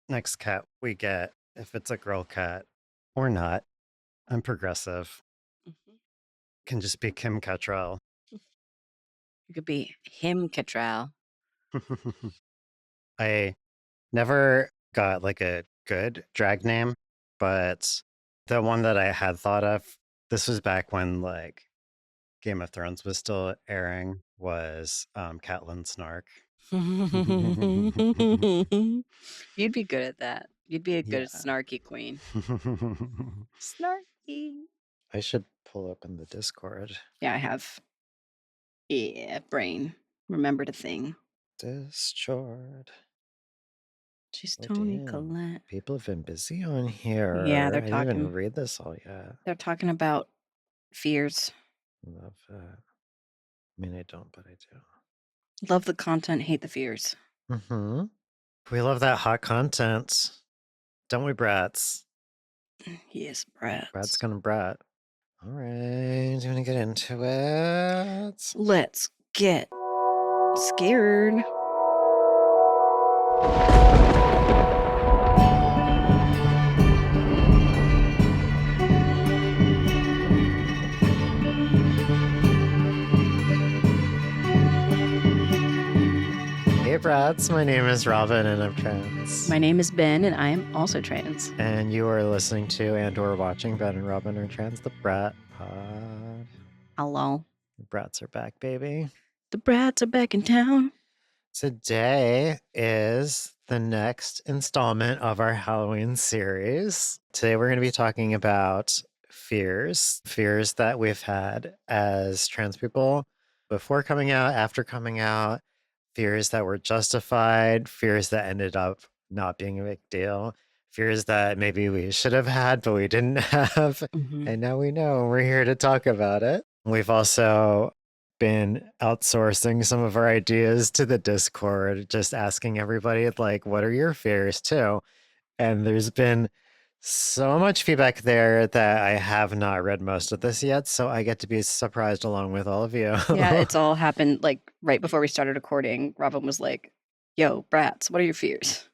next cat we get, if it's a girl cat or not, I'm progressive. Mhm. Can just be Kim Cattrall. You could be him, Cattrall. I never got like a good drag name, but the one that I had thought of, this was back when like Game of Thrones was still airing, was Catelyn Snark. You'd be good at that. You'd be a good Yeah. snarky queen. Snarky. I should pull up in the Discord. Yeah, I have. Yeah, brain. Remembered a thing. Discord. She's Oh, Tony damn. Collette. People have been busy on Yeah, here. I didn't even read this all yet. they're talking about fears. Love that. I mean, I don't, but I do. Love the content, hate the fears. Mm-hmm. We love that hot content. Don't we, brats? Yes, Brad. Brat's gonna brat. All right. Do you want to get into it? Let's get scared. Hey, brats. My name is Robin, and I'm trans. My name is Ben, and I am also trans. And you are listening to and/or watching Ben and Robin are Trans, the Brat Pod. Hello. The brats are back, baby. The brats are back in town. Today is the next installment of our Halloween series. Today we're going to be talking about fears that we've had as trans people before coming out, after coming out, fears that were justified, fears that ended up not being a big deal, fears that maybe we should have had, but we didn't have. Mhm. And now we know, and we're here to talk about it. We've also been outsourcing some of our ideas to the Discord, just asking everybody, like, what are your fears too? And there's been so much feedback there that I have not read most of this yet, so I get to be surprised along with all of you. Yeah, it's all happened like right before we started recording. Robin was like, "Yo, brats, what are your fears?"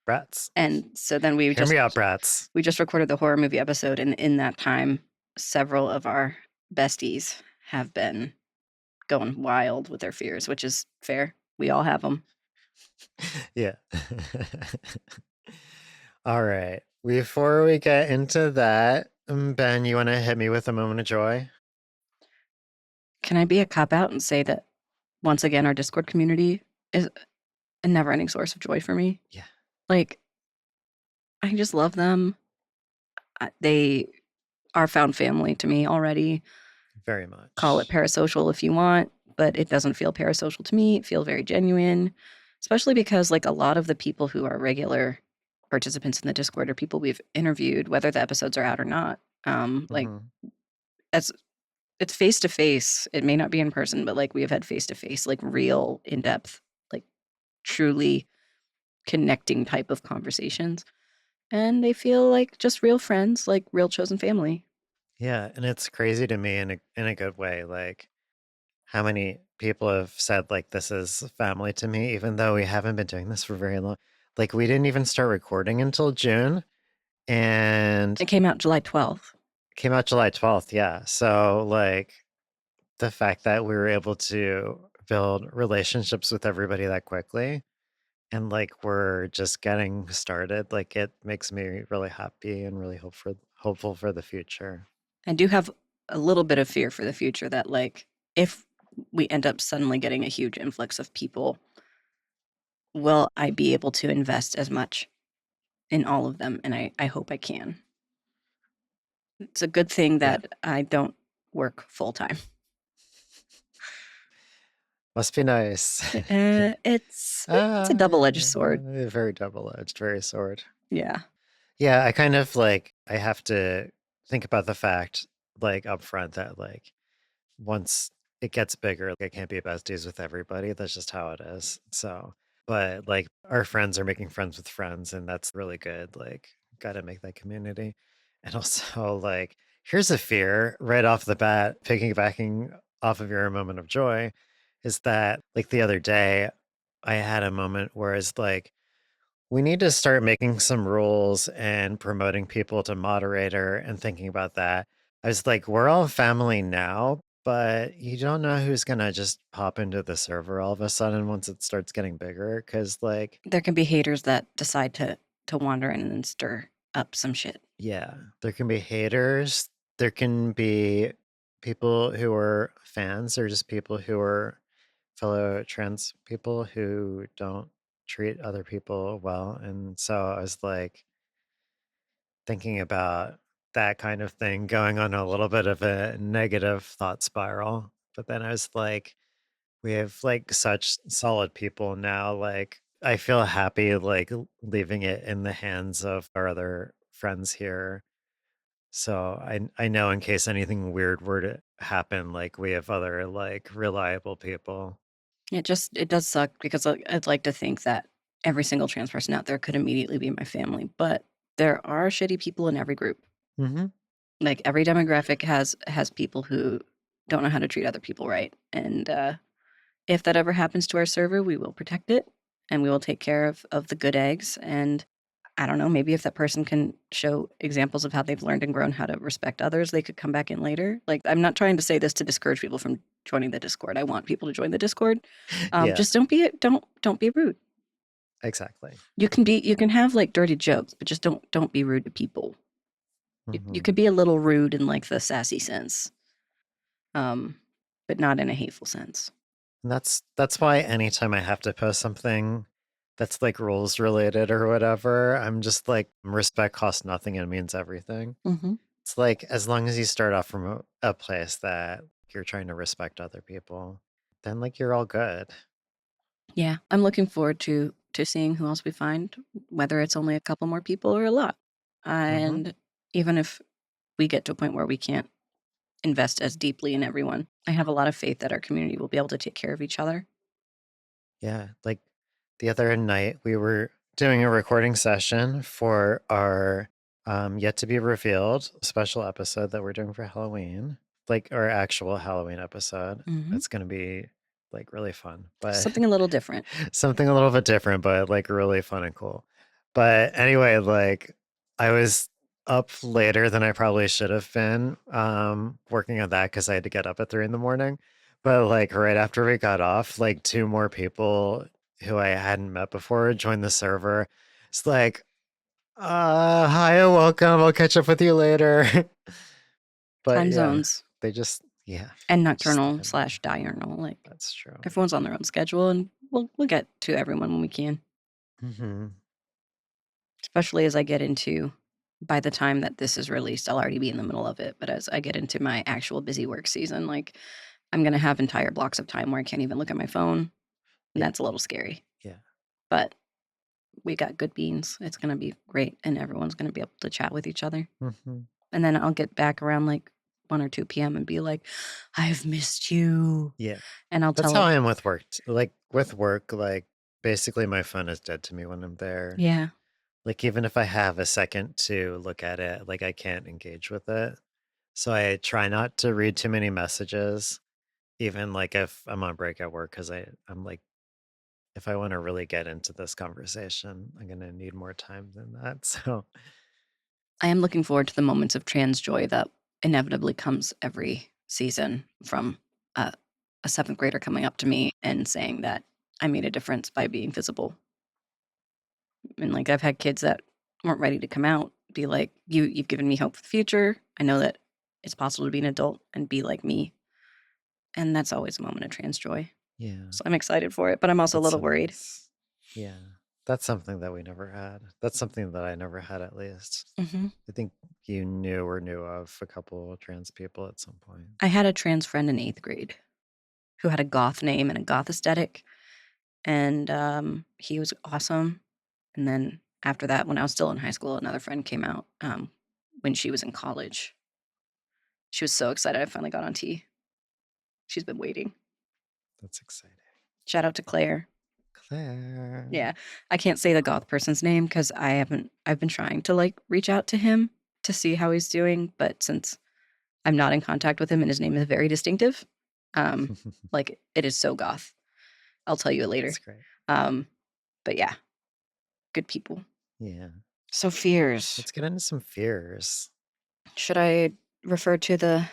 Brats. And so then Hear me out, brats. we just recorded the horror movie episode, and in that time, several of our besties have been going wild with their fears, which is fair. We all have them. Yeah. All right. Before we get into that, Ben, you want to hit me with a moment of joy? Can I be a cop out and say that once again, our Discord community is a never ending source of joy for me? Yeah. Like, I just love them. They are found family to me already. Very much. Call it parasocial if you want, but it doesn't feel parasocial to me. It feels very genuine, especially because like a lot of the people who are regular participants in the Discord are people we've interviewed, whether the episodes are out or not. Like Mhm. as it's face to face. It may not be in person, but like we have had face to face, like real in depth, like truly connecting type of conversations. And they feel like just real friends, like real chosen family. Yeah, and it's crazy to me in a good way, like how many people have said like this is family to me, even though we haven't been doing this for very long. Like we didn't even start recording until June, and It came out July 12th. came out July 12th. Yeah, so like the fact that we were able to build relationships with everybody that quickly, and like we're just getting started, like it makes me really happy and really hopeful for the future. I do have a little bit of fear for the future that, like, if we end up suddenly getting a huge influx of people, will I be able to invest as much in all of them? And I hope I can. It's a good thing Yeah. that I don't work full time. Must be nice. It's a double-edged sword. Very double-edged, very sword. Yeah. Yeah, I kind of like I have to think about the fact like up front that like once it gets bigger, like, I can't be besties with everybody. That's just how it is. So, but like our friends are making friends with friends, and that's really good. Like, gotta make that community. And also, like, here's a fear right off the bat, piggybacking off of your moment of joy, is that like the other day I had a moment where it's like, We need to start making some rules and promoting people to moderator and thinking about that. I was like, we're all family now, but you don't know who's gonna just pop into the server all of a sudden once it starts getting bigger. Cause like, There can be haters that decide to wander in and stir up some shit. yeah, there can be haters. There can be people who are fans or just people who are fellow trans people who don't treat other people well. And so I was like thinking about that kind of thing going on a little bit of a negative thought spiral. But then I was like, we have like such solid people now. Like, I feel happy like leaving it in the hands of our other friends here. So I know in case anything weird were to happen, like we have other like reliable people. It does suck because I'd like to think that every single trans person out there could immediately be my family, but there are shitty people in every group. Mm-hmm. Like every demographic has people who don't know how to treat other people right. And if that ever happens to our server, we will protect it and we will take care of the good eggs. And I don't know, maybe if that person can show examples of how they've learned and grown how to respect others, they could come back in later. Like, I'm not trying to say this to discourage people from joining the Discord. I want people to join the Discord. Yeah, Just don't be rude. exactly. You can have like dirty jokes, but just don't be rude to people. You Mm-hmm. could be a little rude in like the sassy sense, um, but not in a hateful sense. And that's why anytime I have to post something that's like rules related or whatever, I'm just like respect costs nothing and means everything. Mm-hmm. It's like as long as you start off from a place that you're trying to respect other people, then like you're all good. Yeah, I'm looking forward to seeing who else we find, whether it's only a couple more people or a lot. Mm-hmm. And even if we get to a point where we can't invest as deeply in everyone, I have a lot of faith that our community will be able to take care of each other. Yeah, like the other night we were doing a recording session for our yet to be revealed special episode that we're doing for Halloween, like our actual Halloween episode. Mm-hmm. It's going to be like really fun, but Something a little different. something a little bit different, but like really fun and cool. But anyway, like I was up later than I probably should have been working on that because I had to get up at 3 in the morning. But like right after we got off, like two more people who I hadn't met before joined the server. It's like, hi and welcome. I'll catch up with you later. But Time yeah, zones they just yeah, and just nocturnal time zone. slash diurnal. Like That's true. everyone's on their own schedule, and we'll get to everyone when we can. Hmm. Especially as I get into, by the time that this is released, I'll already be in the middle of it. But as I get into my actual busy work season, like I'm gonna have entire blocks of time where I can't even look at my phone. And Yeah, that's a little scary. yeah. But we got good beans. It's gonna be great, and everyone's gonna be able to chat with each other. Hmm. And then I'll get back around like 1 or 2 p.m. and be like, "I've missed you," Yeah. and I'll That's tell how it. I am with work. Like with work, like basically my phone is dead to me when I'm there. Yeah, Like even if I have a second to look at it, like I can't engage with it. So I try not to read too many messages, even like if I'm on break at work, because I'm like, if I want to really get into this conversation, I'm gonna need more time than that. So I am looking forward to the moments of trans joy that inevitably comes every season from a, a 7th grader coming up to me and saying that I made a difference by being visible. And like I've had kids that weren't ready to come out be like, you've given me hope for the future. I know that it's possible to be an adult and be like me. And that's always a moment of trans joy. yeah, So I'm excited for it, but I'm also a that's little so worried. nice. Yeah. That's something that we never had. That's something that I never had at least. Hmm. I think you knew or knew of a couple of trans people at some point. I had a trans friend in 8th grade who had a goth name and a goth aesthetic, and he was awesome. And then after that, when I was still in high school, another friend came out when she was in college. She was so excited I finally got on T. She's been waiting. That's exciting. Shout out to Claire. Claire. Yeah, I can't say the goth person's name because I've been trying to like reach out to him to see how he's doing, but since I'm not in contact with him and his name is very distinctive, um, like it is so goth. I'll tell you later. That's great. Um, but yeah, good people. Yeah. So fears. Let's get into some fears. Should I refer to the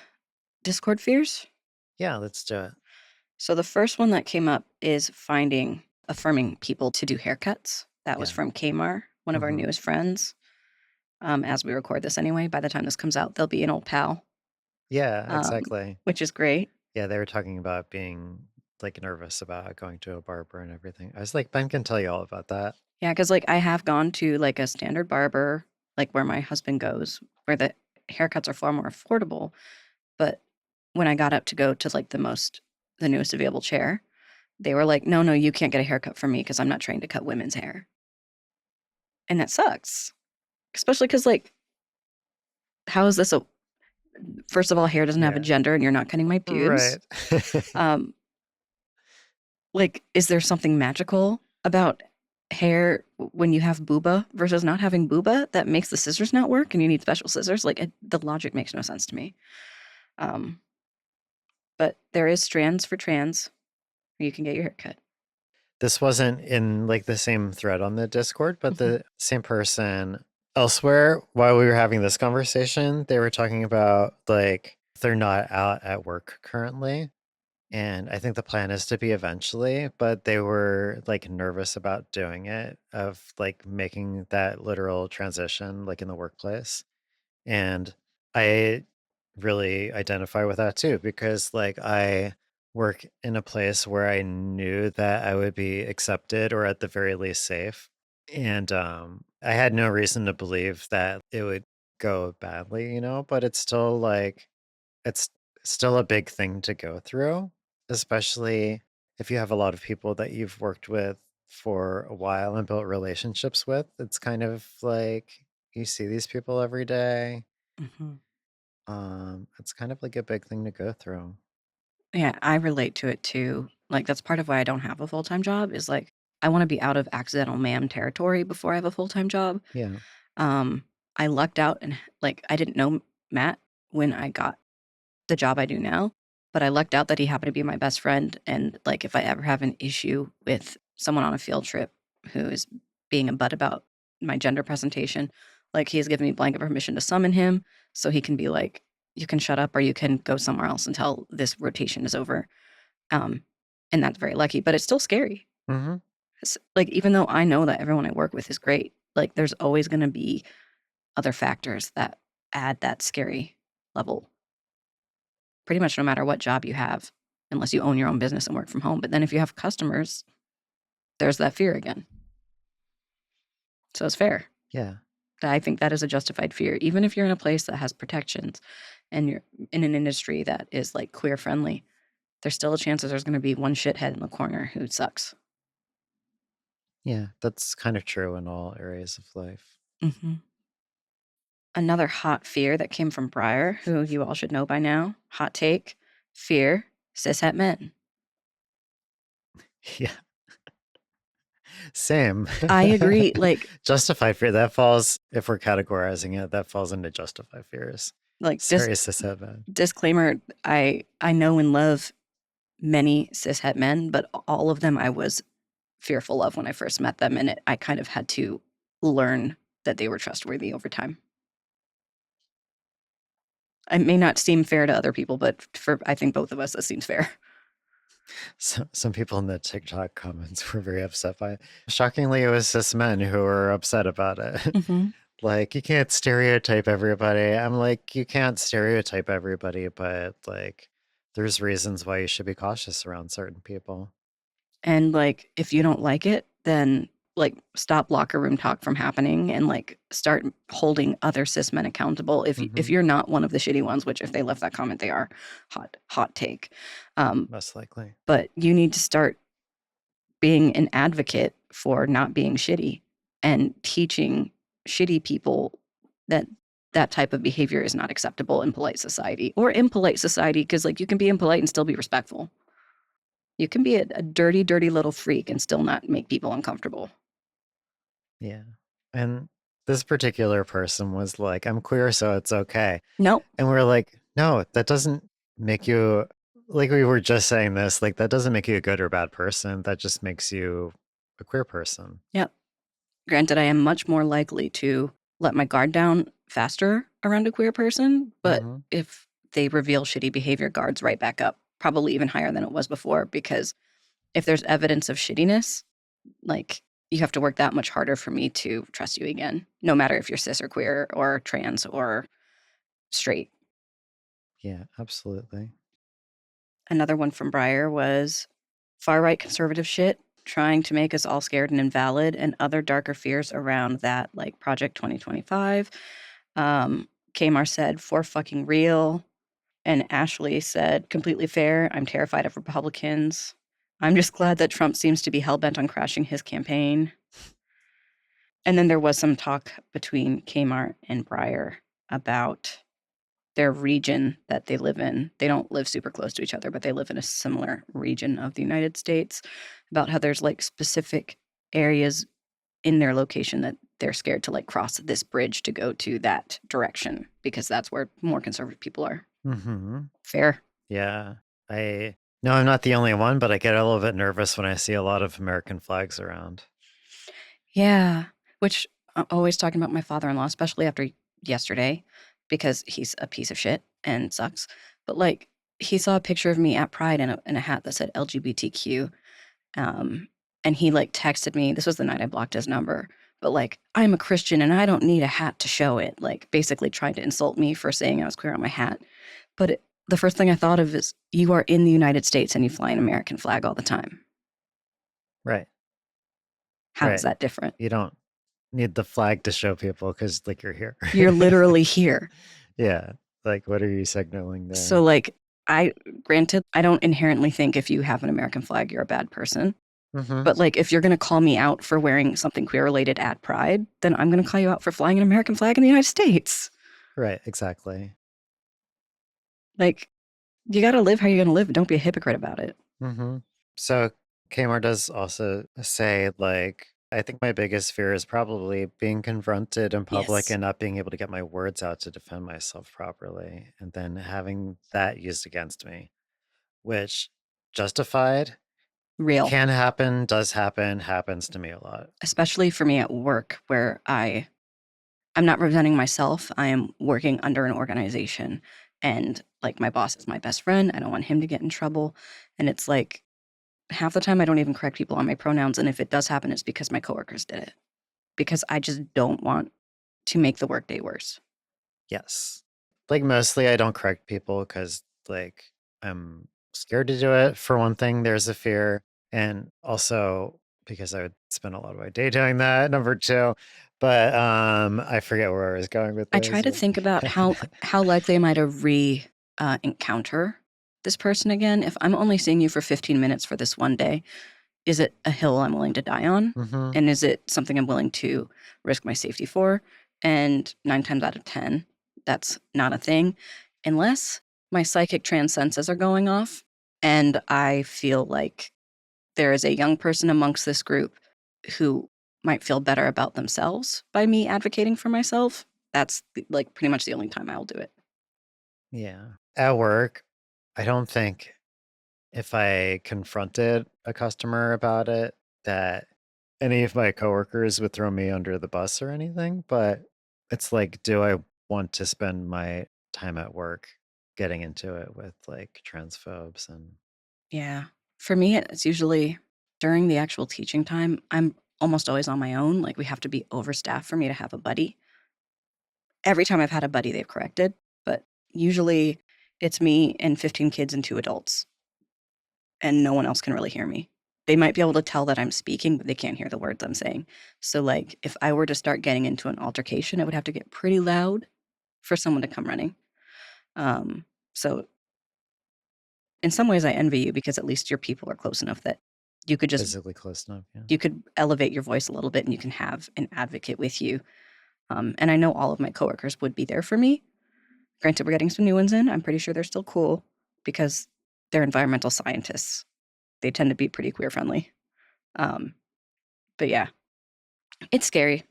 Discord fears? Yeah, let's do it. So the first one that came up is affirming people to do haircuts. That was Yeah. from Kmar, one of our Hmm. newest friends. As we record this anyway, by the time this comes out, they'll be an old pal, Yeah, um, exactly. which is great. Yeah, they were talking about being like nervous about going to a barber and everything. I was like, Ben can tell you all about that. Yeah, because like I have gone to like a standard barber, like where my husband goes, where the haircuts are far more affordable. But when I got up to go to like the newest available chair, they were like, no, no, you can't get a haircut from me because I'm not trained to cut women's hair. And that sucks. Especially because, like, how is this a first of all, hair doesn't have a Yeah. gender and you're not cutting my pubes. Right. Um, like, is there something magical about hair when you have booba versus not having booba that makes the scissors not work and you need special scissors? Like, the logic makes no sense to me. Um, but there is strands for trans where you can get your hair cut. This wasn't in like the same thread on the Discord, but Mhm. the same person elsewhere, while we were having this conversation, they were talking about like they're not out at work currently. And I think the plan is to be eventually, but they were like nervous about doing it, of like making that literal transition like in the workplace. And I really identify with that too, because like I work in a place where I knew that I would be accepted or at the very least safe. And I had no reason to believe that it would go badly, but it's still like, it's still a big thing to go through, especially if you have a lot of people that you've worked with for a while and built relationships with. It's kind of like you see these people every day. Mhm. It's kind of like a big thing to go through. Yeah, I relate to it too. Like, that's part of why I don't have a full-time job is, like, I wanna be out of accidental ma'am territory before I have a full-time job. Yeah. Um, I lucked out and, like, I didn't know Matt when I got the job I do now, but I lucked out that he happened to be my best friend, and, like, if I ever have an issue with someone on a field trip who is being a butt about my gender presentation, like, he has given me blanket permission to summon him so he can be like, "You can shut up or you can go somewhere else until this rotation is over." Um, and that's very lucky, but it's still scary. Hmm. Like, even though I know that everyone I work with is great, like, there's always gonna be other factors that add that scary level, pretty much no matter what job you have, unless you own your own business and work from home. But then if you have customers, there's that fear again. So it's fair. Yeah. I think that is a justified fear. Even if you're in a place that has protections and you're in an industry that is like queer friendly, there's still a chance that there's going to be one shithead in the corner who sucks. Yeah. That's kind of true in all areas of life. Hmm. Another hot fear that came from Breyer, who you all should know by now, hot take, fear, cishet men. Yeah. Same. I agree. Like, Justified fear, that falls, if we're categorizing it, that falls into justified fears. like Sorry, cishet man. disclaimer, I know and love many cishet men, but all of them I was fearful of when I first met them, and I kind of had to learn that they were trustworthy over time. It may not seem fair to other people, but for I think both of us, that seems fair. So, some people in the TikTok comments were very upset by it. Shockingly, it was cis men who were upset about it. Mhm. Like, you can't stereotype everybody. I'm like, you can't stereotype everybody, but like, there's reasons why you should be cautious around certain people. And, like, if you don't like it, then, like, stop locker room talk from happening and, like, start holding other cis men accountable. If Hmm. you're not one of the shitty ones, which if they left that comment, they are, hot take. Um, Most likely. but you need to start being an advocate for not being shitty and teaching shitty people that that type of behavior is not acceptable in polite society or impolite society because like you can be impolite and still be respectful. You can be a dirty, dirty little freak and still not make people uncomfortable. Yeah. And this particular person was like, I'm queer, so it's okay. Nope. And we're like, no, that doesn't make you, like we were just saying this, like that doesn't make you a good or bad person. That just makes you a queer person. Yep. Granted, I am much more likely to let my guard down faster around a queer person, but Mm-hmm. if they reveal shitty behavior, guards right back up, probably even higher than it was before, because if there's evidence of shittiness, like, you have to work that much harder for me to trust you again, no matter if you're cis or queer or trans or straight. Yeah, absolutely. Another one from Breyer was far right conservative shit, trying to make us all scared and invalid, and other darker fears around that, like Project 2025. Kmar said, for fucking real. And Ashley said, completely fair. I'm terrified of Republicans. I'm just glad that Trump seems to be hellbent on crashing his campaign. And then there was some talk between Kmart and Breyer about their region that they live in. They don't live super close to each other, but they live in a similar region of the United States, about how there's like specific areas in their location that they're scared to like cross this bridge to go to that direction because that's where more conservative people are. Mm-hmm. Fair. Yeah. I no, I'm not the only one, but I get a little bit nervous when I see a lot of American flags around. Yeah. Which I'm always talking about my father in law, especially after yesterday, because he's a piece of shit and sucks. But like, he saw a picture of me at Pride in a hat that said LGBTQ. And he like texted me. This was the night I blocked his number. But like, I'm a Christian and I don't need a hat to show it. Like, basically tried to insult me for saying I was queer on my hat. But the first thing I thought of is, you are in the United States and you fly an American flag all the time. Right. How is Right. that different? You don't need the flag to show people because like you're here. You're literally here. Yeah. Like what are you signaling So there? like, granted, I don't inherently think if you have an American flag, you're a bad person. Mm-hmm. But like, if you're going to call me out for wearing something queer related at Pride, then I'm going to call you out for flying an American flag in the United States. Right, exactly. Like, you got to live how you're going to live. Don't be a hypocrite about it. Mm-hmm. So Kmart does also say, like, I think my biggest fear is probably being confronted in public Yes. and not being able to get my words out to defend myself properly, and then having that used against me, which justified Real. can happen, does happen, happens to me a lot. Especially for me at work, where I'm not representing myself. I am working under an organization. And like, my boss is my best friend. I don't want him to get in trouble. And it's like, half the time I don't even correct people on my pronouns. And if it does happen, it's because my coworkers did it. Because I just don't want to make the workday worse. Yes. Like mostly I don't correct people because like I'm scared to do it. For one thing, there's a fear. And also because I would spend a lot of my day doing that, number two. But I forget where I was going with I try this. to think about how likely am I to encounter this person again. If I'm only seeing you for 15 minutes for this one day, is it a hill I'm willing to die on? Mm-hmm. And is it something I'm willing to risk my safety for? And 9 times out of 10, that's not a thing. Unless my psychic trance senses are going off and I feel like there is a young person amongst this group who might feel better about themselves by me advocating for myself. That's like pretty much the only time I'll do it. Yeah. At work, I don't think if I confronted a customer about it that any of my coworkers would throw me under the bus or anything, but it's like, do I want to spend my time at work getting into it with like transphobes and Yeah. For me, it's usually during the actual teaching time. I'm almost always on my own. Like, we have to be overstaffed for me to have a buddy. Every time I've had a buddy, they've corrected, but usually it's me and 15 kids and 2 adults, and no one else can really hear me. They might be able to tell that I'm speaking, but they can't hear the words I'm saying. So, like, if I were to start getting into an altercation, it would have to get pretty loud for someone to come running. So in some ways I envy you because at least your people are close enough that you could just physically close enough. Yeah. you could elevate your voice a little bit and you can have an advocate with you. And I know all of my coworkers would be there for me. Granted, we're getting some new ones in. I'm pretty sure they're still cool because they're environmental scientists. They tend to be pretty queer friendly. But yeah, it's scary.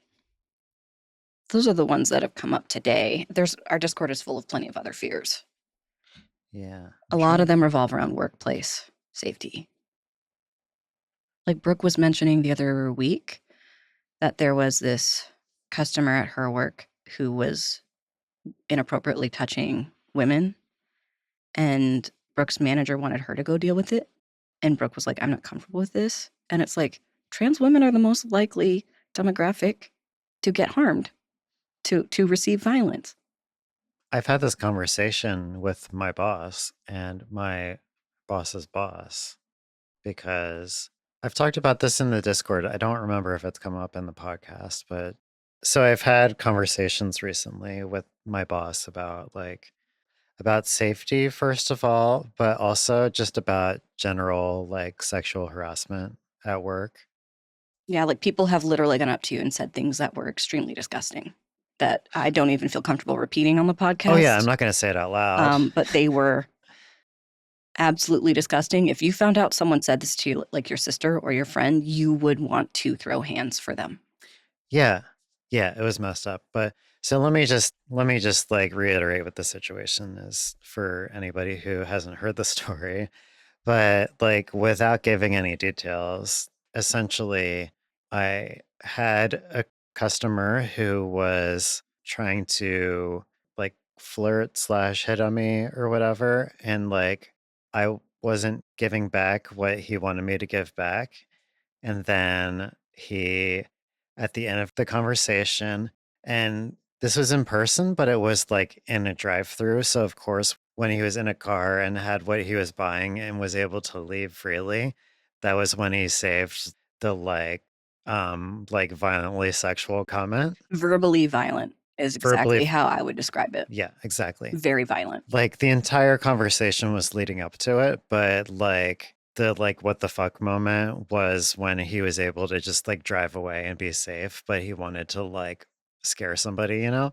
Those are the ones that have come up today. Our Discord is full of plenty of other fears. Yeah. A lot of them revolve around workplace safety. Like Brooke was mentioning the other week, that there was this customer at her work who was inappropriately touching women, and Brooke's manager wanted her to go deal with it. And Brooke was like, I'm not comfortable with this. And it's like, trans women are the most likely demographic to get harmed, to receive violence. I've had this conversation with my boss and my boss's boss because I've talked about this in the Discord. I don't remember if it's come up in the podcast, but so I've had conversations recently with my boss about about safety first of all, but also just about general like sexual harassment at work. Yeah, like people have literally gone up to you and said things that were extremely disgusting that I don't even feel comfortable repeating on the Oh yeah, I'm podcast. not going to say it out loud. But they were absolutely disgusting. If you found out someone said this to you, like your sister or your friend, you would want to throw hands for them. Yeah. Yeah, it was messed up. But so let me just like reiterate what the situation is for anybody who hasn't heard the story. But like without giving any details, essentially I had a customer who was trying to like flirt slash hit on me or whatever, and like I wasn't giving back what he wanted me to give back. And then he, at the end of the conversation, and this was in person, but it was like in a drive through. So, of course, when he was in a car and had what he was buying and was able to leave freely, that was when he saved the like violently sexual comment. Verbally violent is Verbally, exactly how I would describe it. yeah, exactly. Very violent. Like the entire conversation was leading up to it, but like the like what the fuck moment was when he was able to just like drive away and be safe, but he wanted to like scare somebody, you know?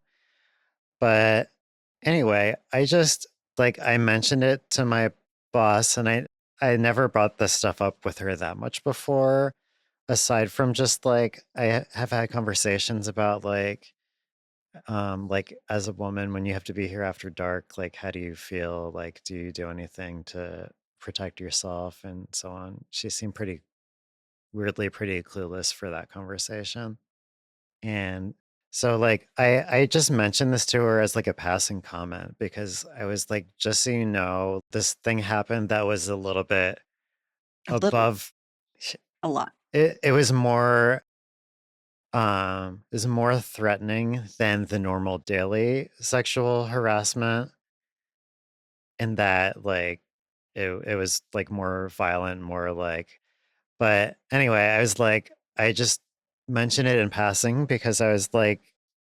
But anyway, I just like I mentioned it to my boss, and I never brought this stuff up with her that much before, aside from just like have had conversations about like as a woman, when you have to be here after dark, like how do you feel? Like, do you do anything to protect yourself and so on? She seemed pretty weirdly pretty clueless for that conversation. And so like I just mentioned this to her as like a passing comment because I was like, just so you know, this thing happened that was a little bit A little, above a lot. it was more is more threatening than the normal daily sexual harassment, in that like it was like more violent, more like, but anyway, I was like I just mentioned it in passing because I was like,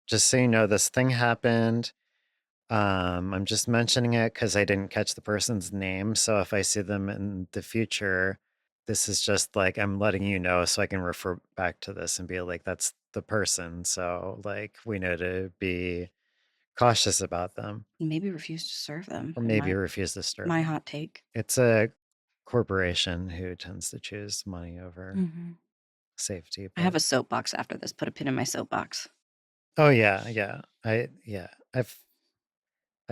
just so you know, this thing happened. I'm just mentioning it because I didn't catch the person's name. So if I see them in the future, this is just like I'm letting you know so I can refer back to this and be like, that's the person. So like we know to be cautious about them, Maybe refuse to serve them. or In maybe refuse to serve my them. hot take. It's a corporation who tends to choose money over Mm-hmm. safety, I have but a soapbox after this. Put a pin in my soapbox. oh yeah, yeah. I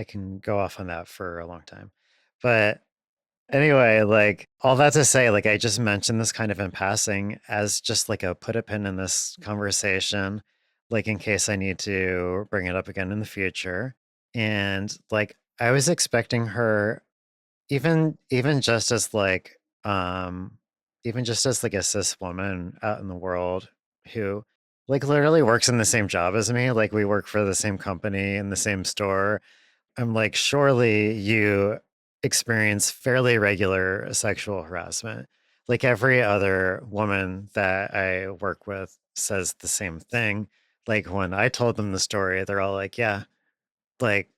can go off on that for a long time. But anyway, like all that to say, like I just mentioned this kind of in passing as just like a put a pin in this conversation, like in case I need to bring it up again in the future. And like I was expecting her, even just as like even just as like a cis woman out in the world who like literally works in the same job as me, like we work for the same company in the same store. I'm like, surely you experience fairly regular sexual harassment. Like every other woman that I work with says the same thing. Like when I told them the story, they're all like, yeah, like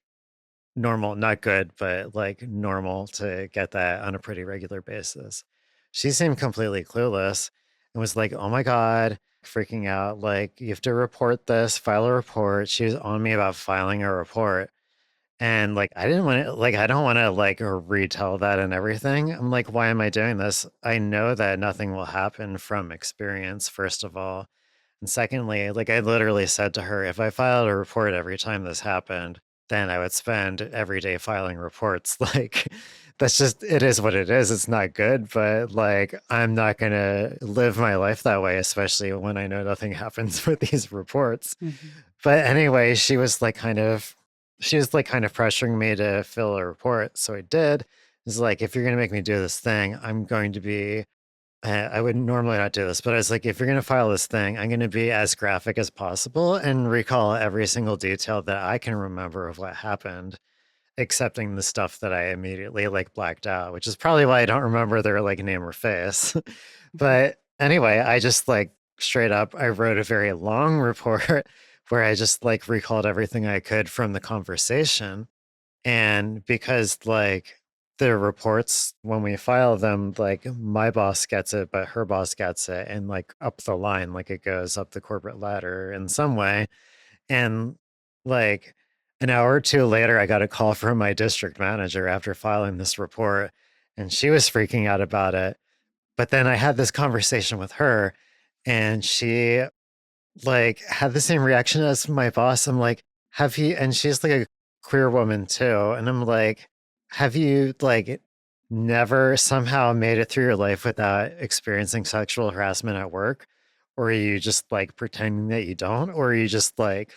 normal, not good, but like normal to get that on a pretty regular basis. She seemed completely clueless and was like, oh my God, freaking out. Like, you have to report this, file a report. She was on me about filing a report. And like I didn't want to like I don't want to like retell that and everything. I'm like, why am I doing this? I know that nothing will happen from experience, first of all. And secondly, like I literally said to her, if I filed a report every time this happened, then I would spend every day filing reports. Like that's just it is what it is. It's not good, but like I'm not gonna live my life that way, especially when I know nothing happens with these reports. Mhm. But anyway, she was like kind of pressuring me to fill a report. So I did. It's like, if you're gonna make me do this thing, I'm going to be I would normally not do this, but I was like, if you're gonna file this thing, I'm gonna be as graphic as possible and recall every single detail that I can remember of what happened, excepting the stuff that I immediately like blacked out, which is probably why I don't remember their like name or face. Mhm. But anyway, I just like straight up, I wrote a very long report where I just like recalled everything I could from the conversation. And because like the reports, when we file them, like my boss gets it, but her boss gets it, and like up the line, like it goes up the corporate ladder in some way. And like an hour or two later, I got a call from my district manager after filing this report, and she was freaking out about it. But then I had this conversation with her, and she like had the same reaction as my boss. I'm like, have you, and she's like a queer woman too. And I'm like, have you like never somehow made it through your life without experiencing sexual harassment at work? Or are you just like pretending that you don't? Or are you just like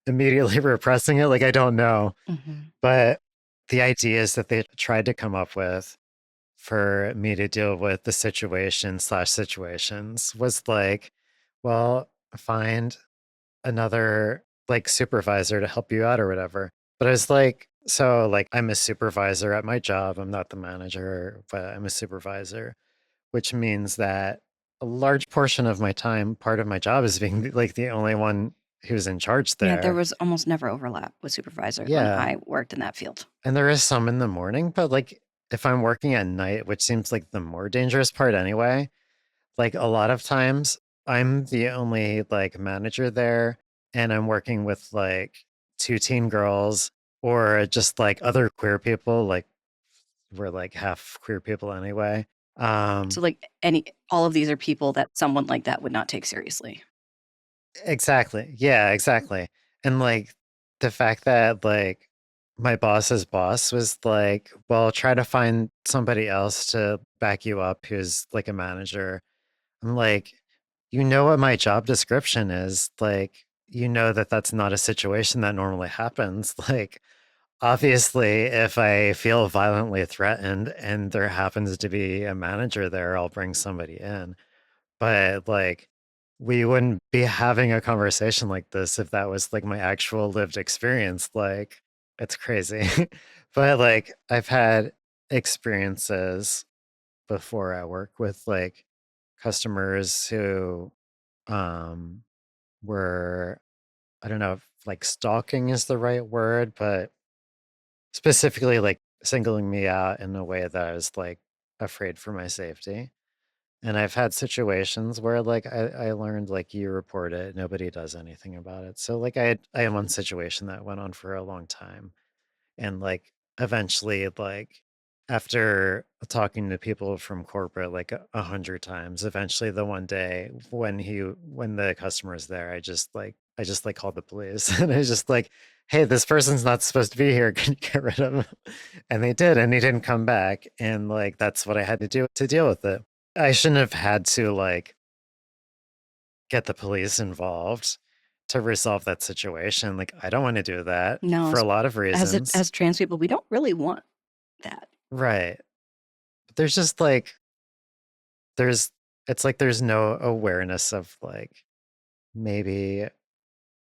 immediately repressing it? Like, I don't know. Mhm. But the ideas that they tried to come up with for me to deal with the situation slash situations was like, well, find another like supervisor to help you out or whatever. But I was like, so like I'm a supervisor at my job. I'm not the manager, but I'm a supervisor, which means that a large portion of my time, part of my job is being like the only one who's in charge Yeah, there there. was almost never overlap with supervisors when Yeah. I worked in that field. And there is some in the morning, but like if I'm working at night, which seems like the more dangerous part anyway, like a lot of times I'm the only like manager there and I'm working with like two teen girls or just like other queer people, like we're like half queer people anyway. So, Um like, any all of these are people that someone like that would not take seriously. exactly. Yeah, exactly. And like the fact that like my boss's boss was like, well, try to find somebody else to back you up who's like a manager. I'm like, you know what my job description is. Like, you know that that's not a situation that normally happens. Like, obviously, if I feel violently threatened and there happens to be a manager there, I'll bring somebody in. But like, we wouldn't be having a conversation like this if that was like my actual lived experience. Like, it's crazy. But like, I've had experiences before at work with like customers who um were I don't know if like stalking is the right word, but specifically like singling me out in a way that I was like afraid for my safety. And I've had situations where like I learned like you report it, nobody does anything about it. So like I had one situation that went on for a long time. And like eventually, like after talking to people from corporate like 100 times, eventually the one day when the customer's there, I just like called the police and I was just like, hey, this person's not supposed to be here. Can you get rid of him? And they did, and he didn't come back. And like that's what I had to do to deal with it. I shouldn't have had to like get the police involved to resolve that situation. Like I don't want to do that No, for a lot of reasons. as trans people, we don't really want that. Right. But there's just like there's it's like there's no awareness of like maybe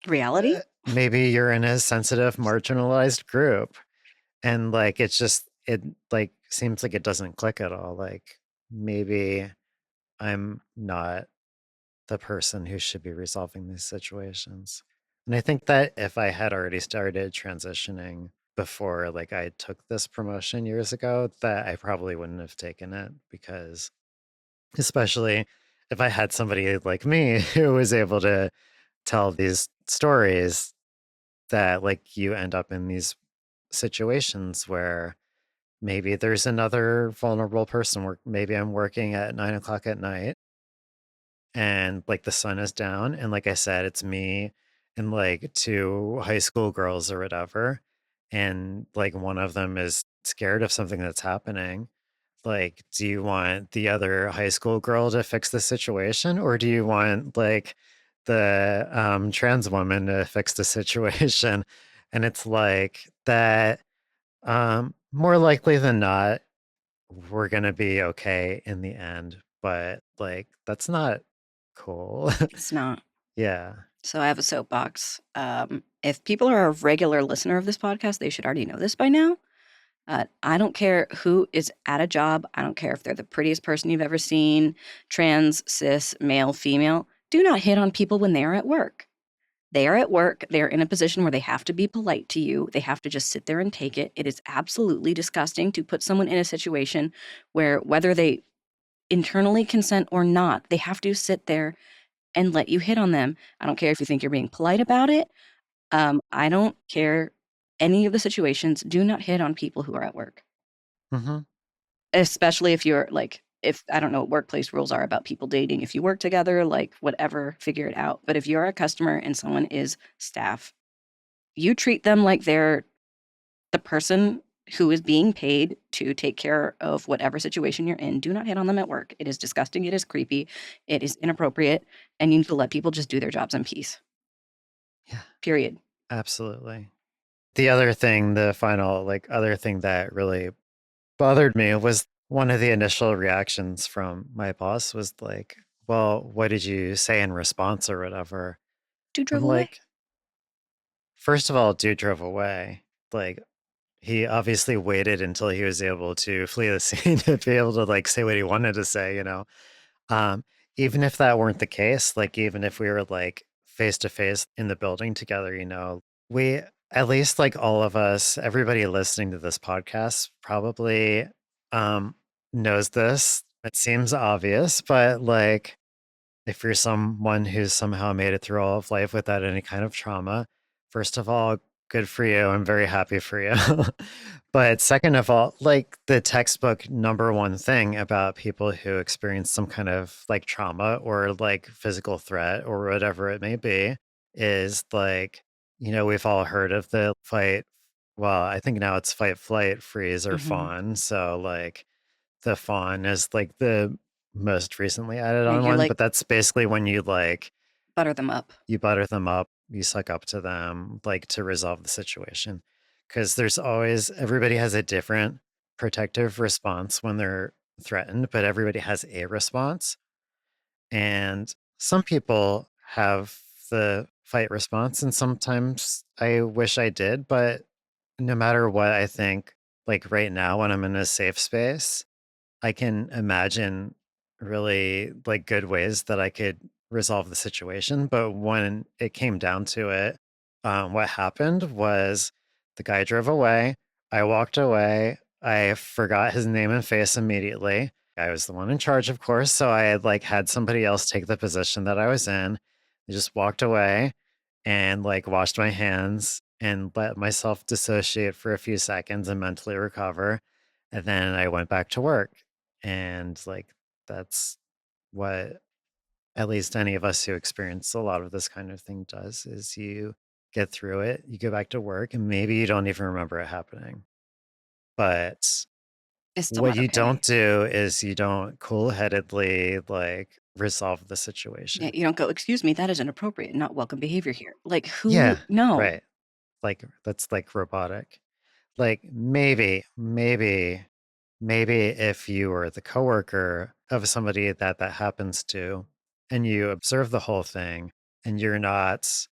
Reality? maybe you're in a sensitive marginalized group and like it's just it like seems like it doesn't click at all. Like maybe I'm not the person who should be resolving these situations. And I think that if I had already started transitioning before like I took this promotion years ago, that I probably wouldn't have taken it because especially if I had somebody like me who was able to tell these stories that like you end up in these situations where maybe there's another vulnerable person where maybe I'm working at 9 o'clock at night and like the sun is down and like I said it's me and like two high school girls or whatever and like one of them is scared of something that's happening, like, do you want the other high school girl to fix the situation, or do you want like the trans woman to fix the situation? And it's like that, more likely than not, we're gonna be okay in the end. But like, that's not cool. It's not. Yeah. So I have a soapbox. If people are a regular listener of this podcast, they should already know this by now. I don't care who is at a job. I don't care if they're the prettiest person you've ever seen, trans, cis, male, female. Do not hit on people when they are at work. They are at work. They are in a position where they have to be polite to you. They have to just sit there and take it. It is absolutely disgusting to put someone in a situation where, whether they internally consent or not, they have to sit there and let you hit on them. I don't care if you think you're being polite about it. I don't care any of the situations. Do not hit on people who are at work, Hmm. especially if you're like, if I don't know what workplace rules are about people dating. If you work together, like whatever, figure it out. But if you're a customer and someone is staff, you treat them like they're the person who is being paid to take care of whatever situation you're in. Do not hit on them at work. It is disgusting. It is creepy. It is inappropriate. And you need to let people just do their jobs in peace. Yeah, Period. absolutely. The other thing, the final, like, other thing that really bothered me was one of the initial reactions from my boss was like, well, what did you say in response or whatever? Dude I'm drove away. like, first of all, dude drove away. Like, he obviously waited until he was able to flee the scene to be able to like say what he wanted to say, you know? Um, Even if that weren't the case, like even if we were like face to face in the building together, you know, we, at least like all of us, everybody listening to this podcast probably um knows this. It seems obvious, but like if you're someone who's somehow made it through all of life without any kind of trauma, first of all, good for you. I'm very happy for you. But second of all, like the textbook number one thing about people who experience some kind of like trauma or like physical threat or whatever it may be is like, you know, we've all heard of the fight. Well, I think now it's fight, flight, freeze, or Mm-hmm. fawn. So, like, the fawn is like the most recently added Yeah, on you're one, like but that's basically when you like butter them up. you butter them up, you suck up to them, like to resolve the situation. Because there's always everybody has a different protective response when they're threatened, but everybody has a response. And some people have the fight response, and sometimes I wish I did, but no matter what, I think like right now when I'm in a safe space, I can imagine really like good ways that I could resolve the situation. But when it came down to it, what happened was the guy drove away. I walked away. I forgot his name and face immediately. I was the one in charge, of course. So I had like had somebody else take the position that I was in. I just walked away and like washed my hands and let myself dissociate for a few seconds and mentally recover. And then I went back to work. And like that's what at least any of us who experience a lot of this kind of thing does is you get through it, you go back to work, and maybe you don't even remember it happening. But It's still what not you don't okay. do is you don't cool-headedly like resolve the Yeah, situation. you don't go, excuse me, that is inappropriate, not welcome behavior here. Like, Yeah, who? No. right. Like that's like robotic. Like maybe if you were the coworker of somebody that that happens to and you observe the whole thing and you're not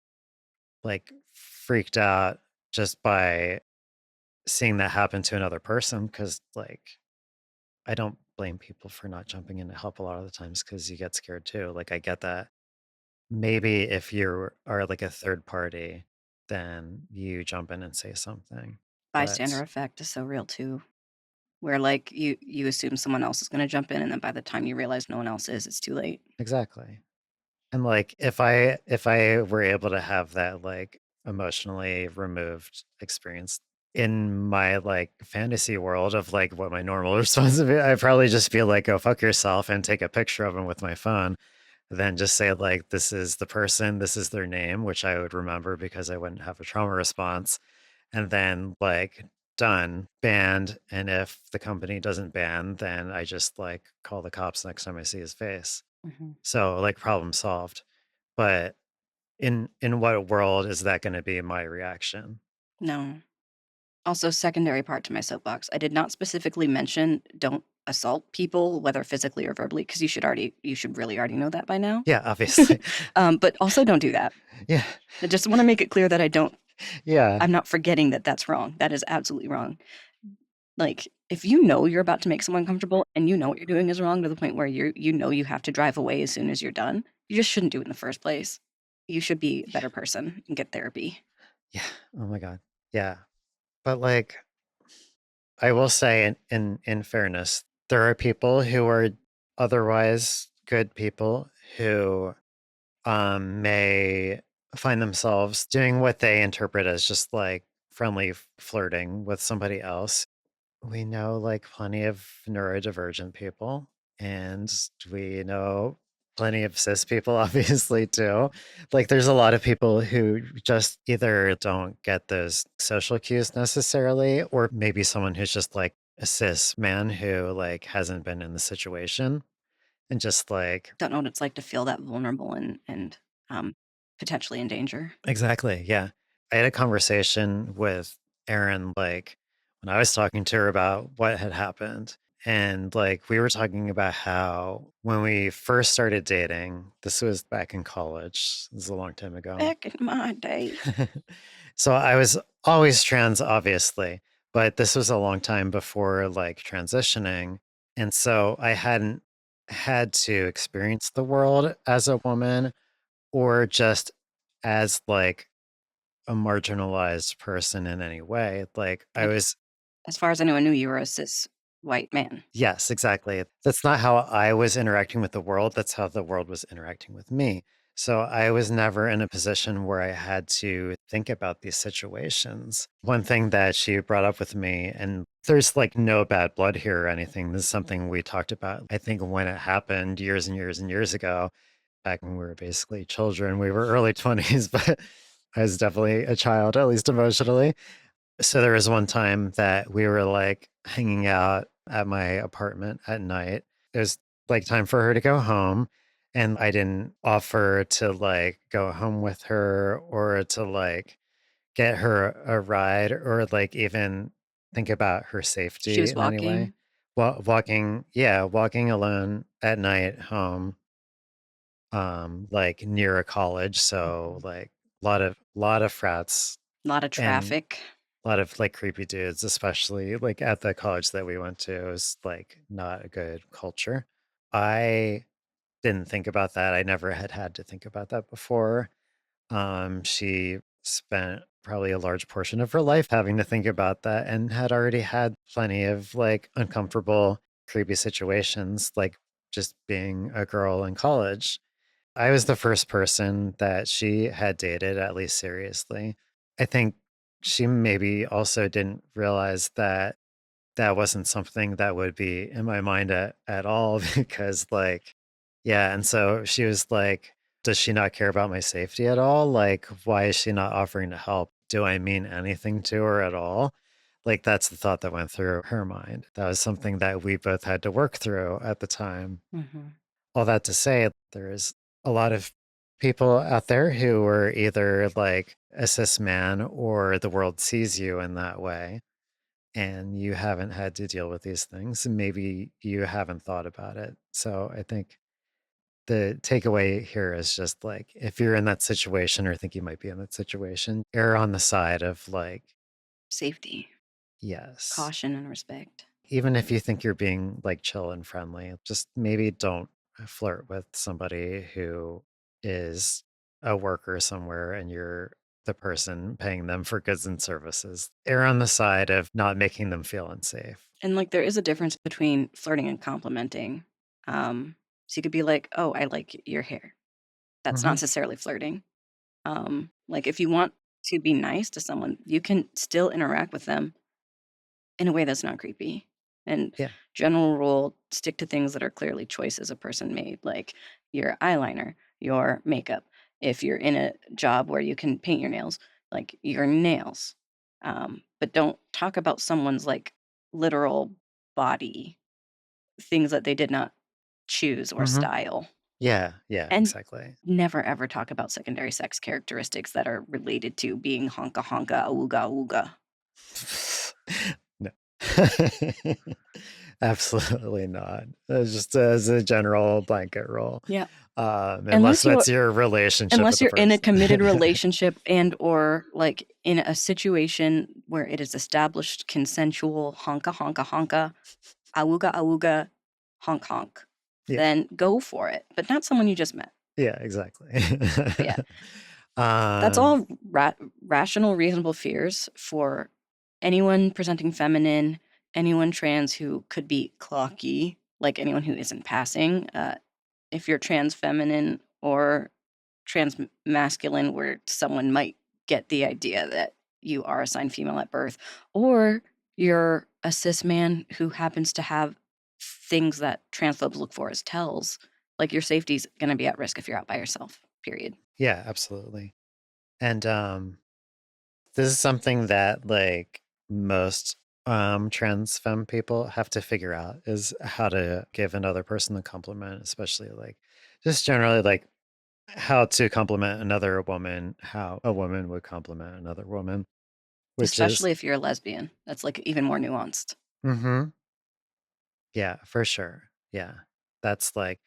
like freaked out just by seeing that happen to another person because like I don't blame people for not jumping in to help a lot of the times because you get scared too. Like I get that. Maybe if you are like a third party, then you jump in and say something. Bystander But effect is so real too. Where like you assume someone else is gonna jump in, and then by the time you realize no one else is, it's too late. exactly. And, like, if I were able to have that, like, emotionally removed experience in my, like, fantasy world of, like, what my normal responsibility I'd probably just feel like, "Go fuck yourself," and take a picture of them with my phone, then just say, like, "This is the person, this is their name," which I would remember because I wouldn't have a trauma response, and then, like, done, banned. And if the company doesn't ban, then I just like call the cops next time I see his face. Mhm. So like problem solved. But in what world is that going to be my reaction? No. Also, secondary part to my soapbox, I did not specifically mention don't assault people, whether physically or verbally, because you should really already know that by now. Yeah, obviously. But also don't do that. Yeah. I just wanna make it clear that Yeah. I'm not forgetting that that's wrong. That is absolutely wrong. Like, if you know you're about to make someone comfortable and you know what you're doing is wrong to the point where you know you have to drive away as soon as you're done, you just shouldn't do it in the first place. You should be a better person and get therapy. Yeah. Oh my God. Yeah. But like I will say in fairness, there are people who are otherwise good people who may find themselves doing what they interpret as just like friendly flirting with somebody else. We know like plenty of neurodivergent people, and we know plenty of cis people, obviously, too. Like, there's a lot of people who just either don't get those social cues necessarily, or maybe someone who's just like a cis man who like hasn't been in the situation and just like, Don't know what it's like to feel that vulnerable and potentially in danger. exactly. Yeah. I had a conversation with Erin, like when I was talking to her about what had happened. And like we were talking about how when we first started dating, this was back in college, this is a long time ago. Back in my day. So I was always trans, obviously, but this was a long time before like transitioning. And so I hadn't had to experience the world as a woman or just as like a marginalized person in any way. Like I Like, was, as far as anyone knew, you were a cis white man. yes, exactly. That's not how I was interacting with the world. That's how the world was interacting with me. So I was never in a position where I had to think about these situations. One thing that she brought up with me, and there's like no bad blood here or anything. This is something we talked about, I think, when it happened years and years and years ago, back when we were basically children. We were early 20s, but I was definitely a child, at least emotionally. So there was one time that we were like hanging out at my apartment at night. It was like time for her to go home. And I didn't offer to like go home with her or to like get her a ride or like even think about her She safety was in any way. walking. Walking, yeah, walking alone at night home, like near a college. So Mhm. like a lot of frats A lot of and traffic. a lot of like creepy dudes, especially like at the college that we went to. It was like not a good culture. I didn't think about that. I never had to think about that before. She spent probably a large portion of her life having to think about that and had already had plenty of like uncomfortable, creepy situations, like just being a girl in college. I was the first person that she had dated, at least seriously. I think she maybe also didn't realize that that wasn't something that would be in my mind at all because, like, yeah. And so she was like, does she not care about my safety at all? Like, why is she not offering to help? Do I mean anything to her at all? Like, that's the thought that went through her mind. That was something that we both had to work through at the time. Mhm. All that to say, there's a lot of people out there who are either like a cis man or the world sees you in that way, and you haven't had to deal with these things. And maybe you haven't thought about it. So I think the takeaway here is just like if you're in that situation or think you might be in that situation, err on the side of like, Safety, yes. caution, and respect. Even if you think you're being like chill and friendly, just maybe don't flirt with somebody who is a worker somewhere and you're the person paying them for goods and services. Err on the side of not making them feel unsafe. And, like, there is a difference between flirting and complimenting. So you could be like, "Oh, I like your hair." That's not Hmm. necessarily flirting. Like, if you want to be nice to someone, you can still interact with them in a way that's not creepy. And Yeah. general rule, stick to things that are clearly choices a person made, like your eyeliner, your makeup. If you're in a job where you can paint your nails, like your nails. But don't talk about someone's like literal body, things that they did not choose or Mhm. style. Yeah, yeah, And exactly. never ever talk about secondary sex characteristics that are related to being honka honka, awooga awooga. No. Absolutely not. Just as a general blanket rule, Yeah. unless Unless you that's your relationship with unless the you're in a person. committed relationship and or like in a situation where it is established consensual honka honka honka, awooga awooga, honk honk, Yeah, then go for it. But not someone you just met. yeah, exactly. But yeah, that's Um, all rational, reasonable fears for anyone presenting feminine, anyone trans who could be clocky, like anyone who isn't passing. If you're trans feminine or trans masculine, where someone might get the idea that you are assigned female at birth, or you're a cis man who happens to have things that transphobes look for as tells, like your safety's going to be at risk if you're out by yourself, period. yeah, absolutely. And this is something that like most trans femme people have to figure out is how to give another person a compliment, especially like just generally like how to compliment another woman, how a woman would compliment another woman, which is Especially if you're a lesbian. That's like even more nuanced. mhm. Yeah, for sure. Yeah. That's like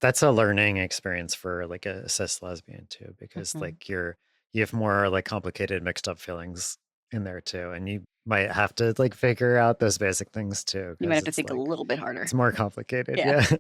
that's a learning experience for like a cis lesbian too, because Mhm. like you have more like complicated mixed up feelings in there too. And you might have to like figure out those basic things too, You might because have to it's think a like little bit harder. it's more complicated. Yeah. Yeah.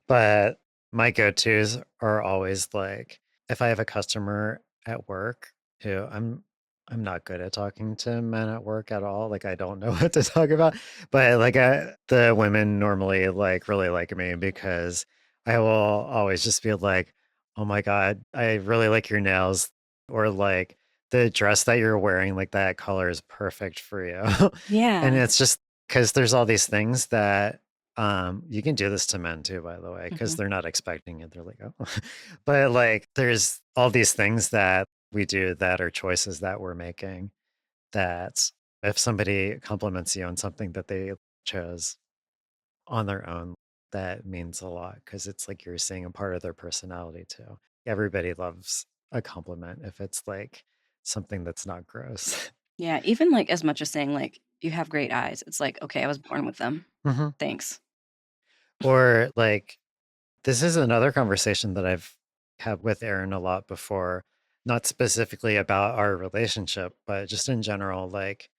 But my go-tos are always like if I have a customer at work who I'm not good at talking to men at work at all. Like I don't know what to talk about. But like the women normally like really like me because I will always just be like, "Oh my God, I really like your nails," or like the dress that you're wearing, like that color is perfect for you. And Yeah. it's just because there's all these things that you can do this to men too, by the way, because Mhm. they're not expecting it. They're like, oh, but like there's all these things that we do that are choices that we're making that if somebody compliments you on something that they chose on their own, that means a lot because it's like you're seeing a part of their personality too. Everybody loves a compliment if it's like something that's not gross. Yeah, even, like, as much as saying, like, "You have great eyes." It's like, "Okay, I was born with them. Mhm. Thanks." Or like, this is another conversation that I've had with Aaron a lot before, not specifically about our relationship, but just in general, like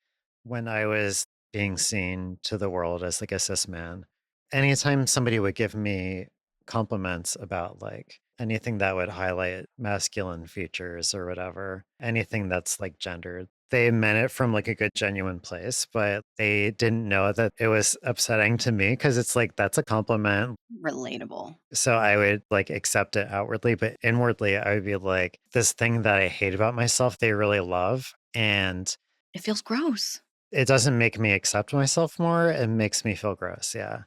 when I was being seen to the world as like a cis man, anytime somebody would give me compliments about like anything that would highlight masculine features or whatever, anything that's like gendered, they meant it from like a good, genuine place, but they didn't know that it was upsetting to me because it's like that's a compliment. Relatable. So I would like accept it outwardly, but inwardly, I would be like, this thing that I hate about myself, they really love. And It feels gross. it doesn't make me accept myself more. It makes me feel gross. Yeah.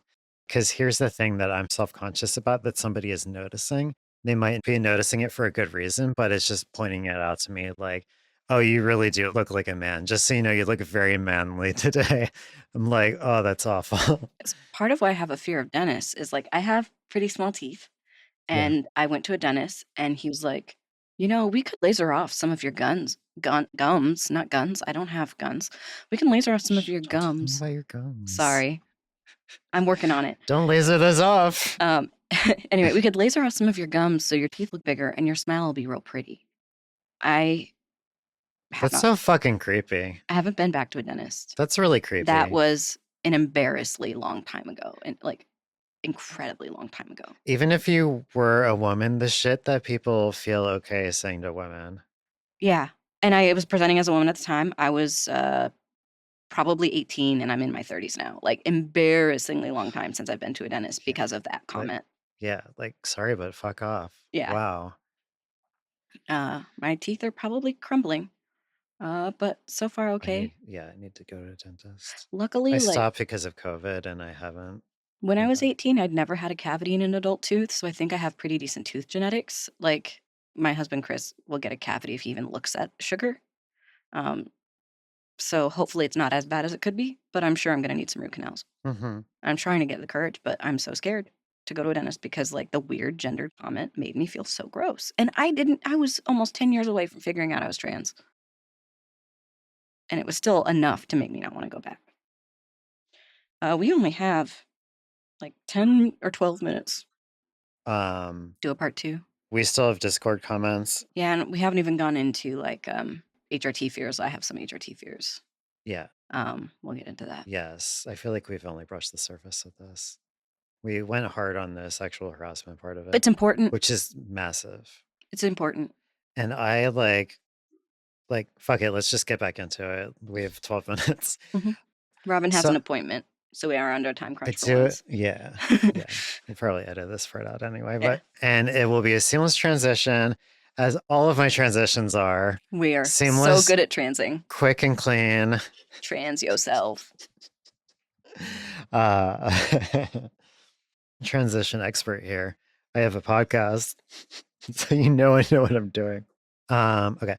Because here's the thing that I'm self conscious about that somebody is noticing. They might be noticing it for a good reason, but it's just pointing it out to me like, oh, you really do look like a man. Just so you know, you look very manly today. I'm like, oh, that's awful. It's part of why I have a fear of dentists is, like, I have pretty small teeth, Yeah. and I went to a dentist, and he was like, "You know, we could laser off some of your gums, not guns, I don't have guns. We can laser off some of Shh, your don't tell them gums." about your gums. Sorry, I'm working on it. Don't laser those off. Um, anyway, we could laser off some of your gums so your teeth look bigger and your smile will be real pretty. I have That's not so fucking creepy. I haven't been back to a dentist. That's really That creepy. was an embarrassingly long time ago, and, like, incredibly long time ago. Even if you were a woman, the shit that people feel okay saying to women. Yeah, and I was presenting as a woman at the time. I was, probably 18, and I'm in my 30s now. Like, embarrassingly long time since I've been to a dentist Yeah. because of that Like, comment. yeah, like, sorry, but fuck off. Yeah, Wow. my teeth are probably crumbling, but so far okay. I need to go to a dentist. I Luckily, like, stopped because of COVID and I haven't when I been was back. 18, I'd never had a cavity in an adult tooth, so I think I have pretty decent tooth genetics. Like, my husband, Chris, will get a cavity if he even looks at sugar. Um, So hopefully it's not as bad as it could be, but I'm sure I'm gonna need some root canals. Mm-hmm. I'm trying to get the courage, but I'm so scared to go to a dentist because like the weird gendered comment made me feel so gross. And I was almost 10 years away from figuring out I was trans. And it was still enough to make me not want to go back. We only have like 10 or 12 minutes. Do a part 2. We still have Discord comments. Yeah, and we haven't even gone into like HRT fears. I have some HRT fears. Yeah. We'll get into that. Yes. I feel like we've only brushed the surface of this. We went hard on the sexual harassment part of But it, it's important. which is massive. It's important. And I like, fuck it, let's just get back into it. We have 12 minutes. Robin has So- an appointment, so we are under a time crunch I for do once. yeah. Yeah. We'll probably edit this part out anyway, and it will be a seamless transition, as all of my transitions are. We are Seamless, so good at transing. quick and clean. Trans yourself. Transition expert here. I have a podcast, so you know I know what I'm doing. Okay.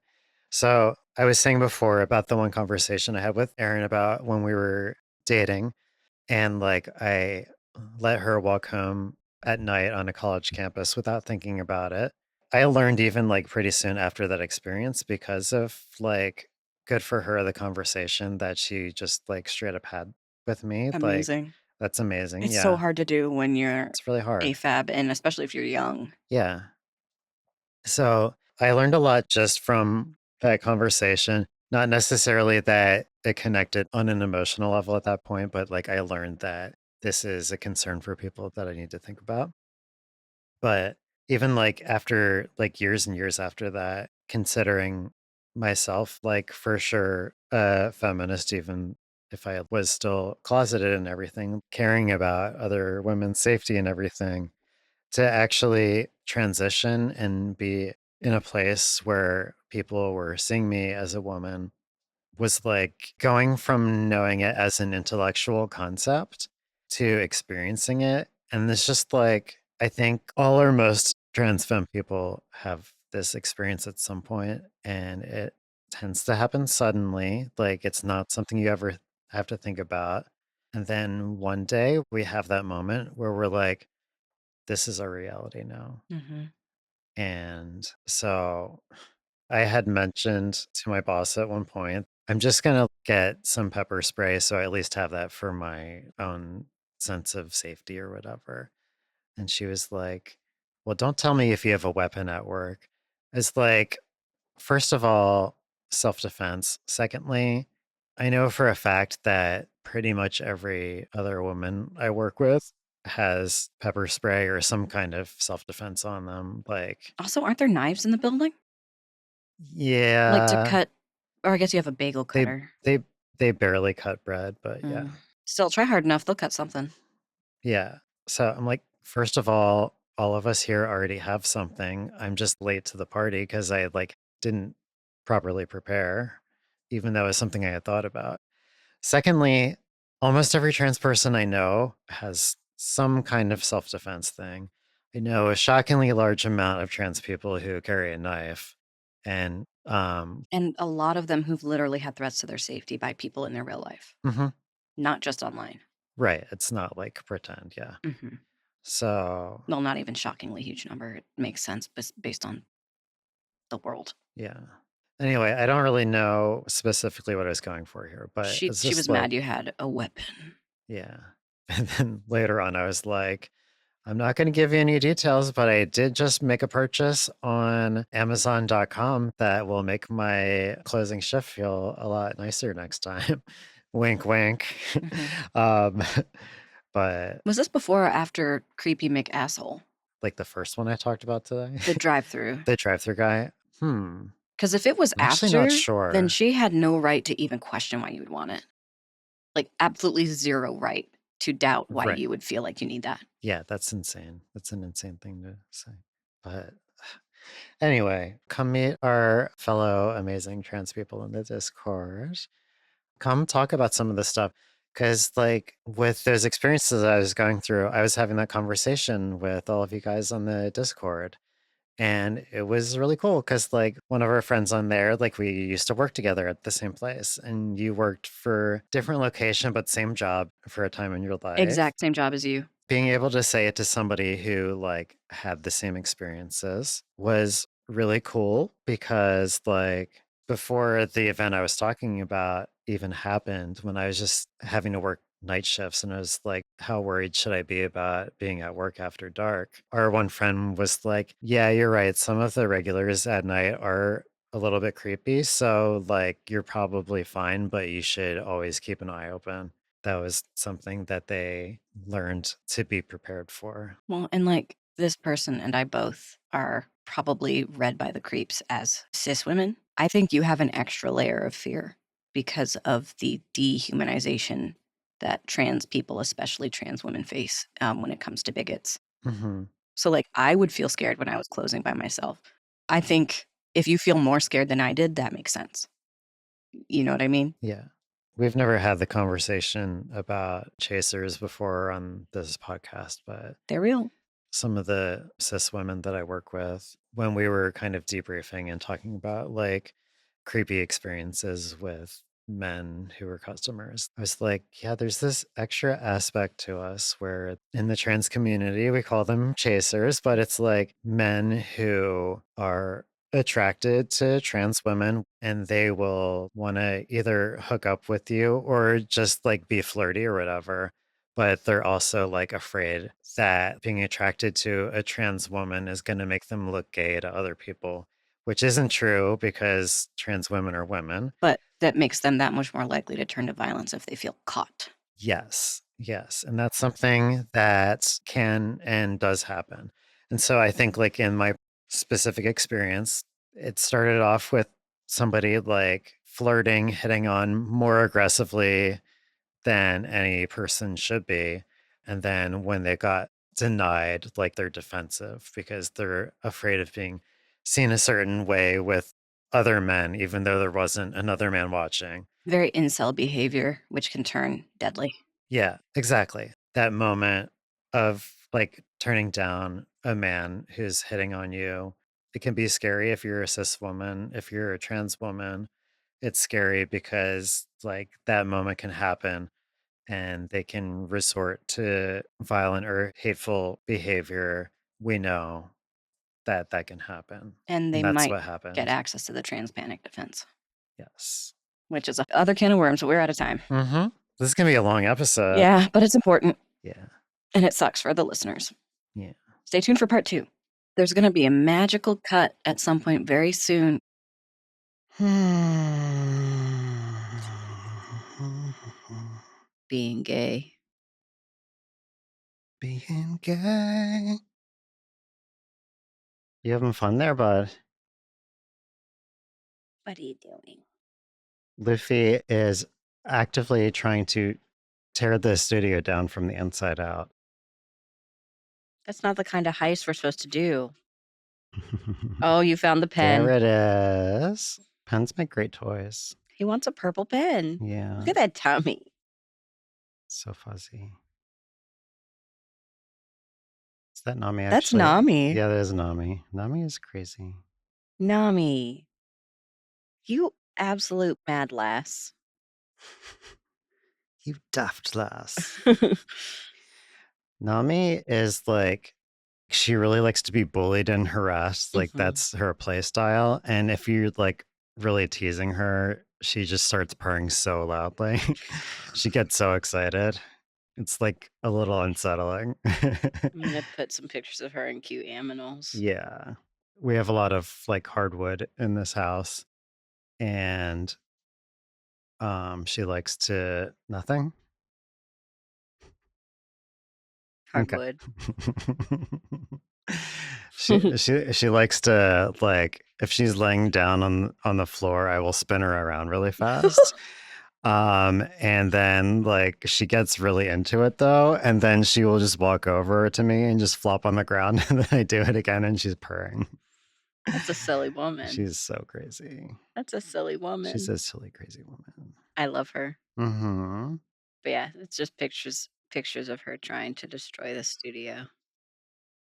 So I was saying before about the one conversation I had with Erin about when we were dating, and like I let her walk home at night on a college campus without thinking about it. I learned even like pretty soon after that experience, because of like, good for her, the conversation that she just like straight up had with me. Amazing. Like, that's amazing. It's Yeah. so hard to do when you're It's really hard. AFAB, and especially if you're young. Yeah. So I learned a lot just from that conversation. Not necessarily that it connected on an emotional level at that point, but like I learned that this is a concern for people that I need to think about. But even like after like years and years after that, considering myself like for sure a feminist, even if I was still closeted and everything, caring about other women's safety and everything, to actually transition and be in a place where people were seeing me as a woman was like going from knowing it as an intellectual concept to experiencing it. And it's just like, I think all or most trans femme people have this experience at some point, and it tends to happen suddenly. Like, it's not something you ever have to think about. And then one day we have that moment where we're like, this is our reality now. Mm-hmm. And so I had mentioned to my boss at one point, I'm just going to get some pepper spray, so I at least have that for my own sense of safety or whatever. And she was like, well, don't tell me if you have a weapon at work. It's like, first of all, self defense. Secondly, I know for a fact that pretty much every other woman I work with has pepper spray or some kind of self defense on them. Like, Also, aren't there knives in the building? yeah, Like to cut, or I guess you have a bagel they cutter. they barely cut bread, but yeah. Still, try hard enough, they'll cut something. Yeah. So I'm like, first of all of us here already have something. I'm just late to the party because I like didn't properly prepare, even though it's something I had thought about. Secondly, almost every trans person I know has some kind of self-defense thing. I know a shockingly large amount of trans people who carry a knife. And And a lot of them who've literally had threats to their safety by people in their real life, not just online. Right. It's not like pretend. Yeah. Mm-hmm. So, Well, not even shockingly huge number. It makes sense based on the world. yeah. Anyway, I don't really know specifically what I was going for here, but She it's just was like, mad you had a weapon. yeah. And then later on, I was like, I'm not going to give you any details, but I did just make a purchase on Amazon.com that will make my closing shift feel a lot nicer next time. Wink, wink. But Was this before or after Creepy McAsshole? like the first one I talked about today, The drive-through. the drive-through guy. Because if it was I'm actually after, not sure. then she had no right to even question why you would want it. Like absolutely zero right to doubt why Right. you would feel like you need that. Yeah, that's insane. That's an insane thing to say. But anyway, come meet our fellow amazing trans people in the Discord. Come talk about some of this stuff. Because, like, with those experiences I was going through, I was having that conversation with all of you guys on the Discord. And it was really cool because, like, one of our friends on there, like, we used to work together at the same place, and you worked for different location, but same job for a time in your life. Exact same job as you. Being able to say it to somebody who, like, had the same experiences was really cool because, like, before the event I was talking about even happened, when I was just having to work night shifts and I was like, how worried should I be about being at work after dark? Our one friend was like, yeah, you're right. Some of the regulars at night are a little bit creepy. So, like, you're probably fine, but you should always keep an eye open. That was something that they learned to be prepared for. Well, and like this person and I both are probably read by the creeps as cis women. I think you have an extra layer of fear because of the dehumanization that trans people, especially trans women, face when it comes to bigots. Mhm. So, like, I would feel scared when I was closing by myself. I think if you feel more scared than I did, that makes sense. You know what I mean? Yeah. We've never had the conversation about chasers before on this podcast, but They're real. some of the cis women that I work with, when we were kind of debriefing and talking about like creepy experiences with men who were customers, I was like, yeah, there's this extra aspect to us where in the trans community, we call them chasers, but it's like men who are attracted to trans women and they will want to either hook up with you or just like be flirty or whatever, but they're also like afraid that being attracted to a trans woman is going to make them look gay to other people, which isn't true because trans women are women. But that makes them that much more likely to turn to violence if they feel caught. Yes, yes. And that's something that can and does happen. And so I think, like, in my specific experience, it started off with somebody like flirting, hitting on more aggressively than any person should be. And then when they got denied, like they're defensive because they're afraid of being seen a certain way with other men, even though there wasn't another man watching. Very incel behavior, which can turn deadly. Yeah, exactly. That moment of like turning down a man who's hitting on you. It can be scary if you're a cis woman, if you're a trans woman. It's scary because like that moment can happen and they can resort to violent or hateful behavior, we know that that can happen. And they And that's might what get happened. access to the trans panic defense, Yes. which is a other can of worms, but we're out of time. Hmm. This is going to be a long episode. Yeah, but it's important Yeah. and it sucks for the listeners. Yeah. Stay tuned for part 2. There's going to be a magical cut at some point very soon. Being gay. Being gay. You having fun there, bud? What are you doing? Luffy is actively trying to tear the studio down from the inside out. That's not the kind of heist we're supposed to do. Oh, you found the There pen. it is. Pens make great toys. He wants a purple pen. Yeah. Look at that tummy. So fuzzy. Is that Nami That's actually? Nami. Yeah, that is Nami. Nami is crazy. Nami. You absolute mad lass. You daft lass. Nami is like, she really likes to be bullied and harassed. Like, that's her play style. And if you're like really teasing her, she just starts purring so loudly. She gets so excited. It's like a little unsettling. I'm gonna put some pictures of her in cute aminals. Yeah. We have a lot of like hardwood in this house. And she likes to nothing. Okay. Hardwood. She likes to like if she's laying down on the floor, I will spin her around really fast. And then like she gets really into it though, and then she will just walk over to me and just flop on the ground and then I do it again and she's purring. That's a silly woman. She's so crazy. That's a silly woman. She's a silly crazy woman. I love her. Mm-hmm. But yeah, it's just pictures of her trying to destroy the studio.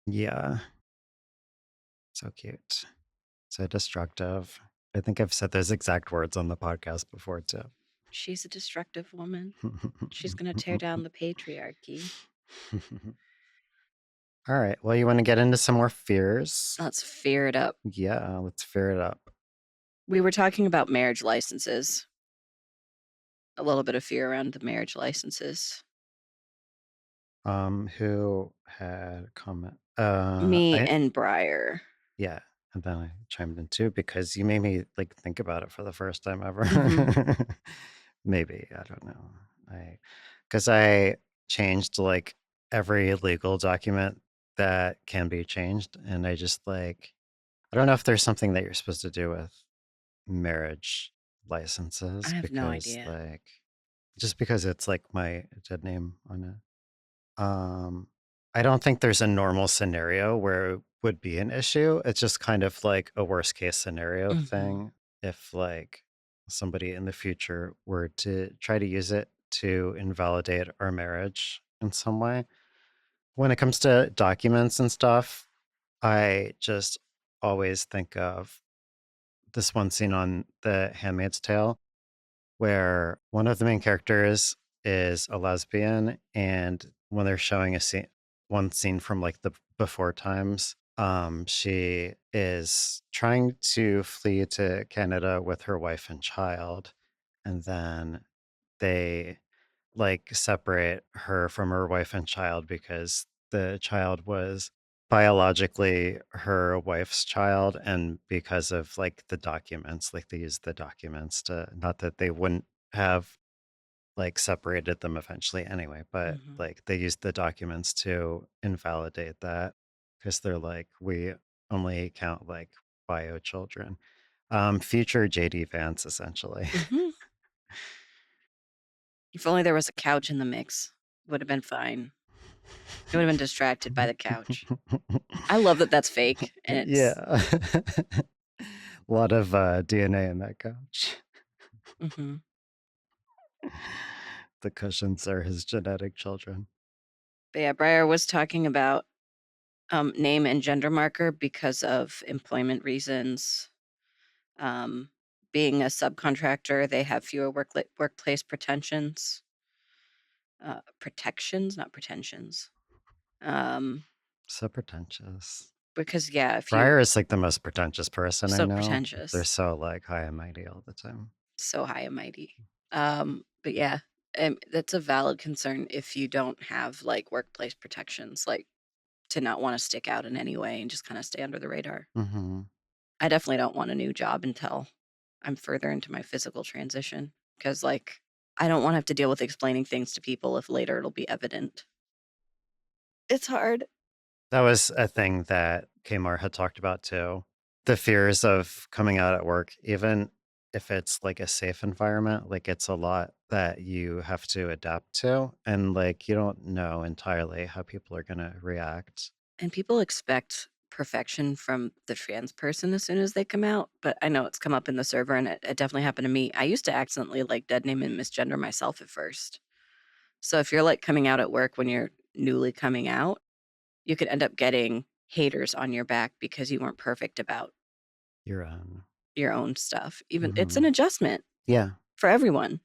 Yeah. So cute. So destructive. I think I've said those exact words on the podcast before too. She's a destructive woman. She's gonna tear down the patriarchy. All right. Well, you want to get into some more fears? Let's fear it up. Yeah, let's fear it up. We were talking about marriage licenses. A little bit of fear around the marriage licenses. Who had a comment? Me I and Briar. Yeah, and then I chimed in too because you made me like think about it for the first time ever. Maybe, I don't know. Because I changed like every legal document that can be changed, and I just like I don't know if there's something that you're supposed to do with marriage I licenses have no because idea. like just because it's like my dead name on it. Um, I don't think there's a normal scenario where it would be an issue. It's just kind of like a worst case scenario Mhm. thing. If like somebody in the future were to try to use it to invalidate our marriage in some way. When it comes to documents and stuff, I just always think of this one scene on The Handmaid's Tale where one of the main characters is a lesbian, and when they're showing one scene from like the before times, she is trying to flee to Canada with her wife and child, and then they like separate her from her wife and child because the child was biologically her wife's child, and because of like the documents, like they used the documents to, not that they wouldn't have like separated them eventually anyway, but Mhm. like they used the documents to invalidate that because they're like, we only count like bio children, future JD Vance essentially. Mhm. If only there was a couch in the mix, would have been fine. It would have been distracted by the couch. I love that that's fake and it's Yeah. A lot of DNA in that couch. mhm. The cushions are his genetic children. But yeah, Briar was talking about name and gender marker because of employment reasons. Um, being a subcontractor, they have fewer workplace protections, not pretensions. Um, So pretentious. because yeah, if you Briar is like the most pretentious person I so know. They're pretentious, so like high and mighty all the time. so high and mighty. But yeah, that's a valid concern if you don't have like workplace protections, like to not want to stick out in any way and just kind of stay under the radar. Hmm. I definitely don't want a new job until I'm further into my physical transition because, like, I don't want to have to deal with explaining things to people if later it'll be evident. It's hard. That was a thing that Kmart had talked about too. The fears of coming out at work, even if it's like a safe environment, like it's a lot that you have to adapt to. And like you don't know entirely how people are going to react. And people expect perfection from the trans person as soon as they come out. But I know it's come up in the server and it definitely happened to me. I used to accidentally like dead name and misgender myself at first. So if you're like coming out at work when you're newly coming out, you could end up getting haters on your back because you weren't perfect about Your own. your own stuff. Even it's an Hmm. adjustment Yeah. for everyone.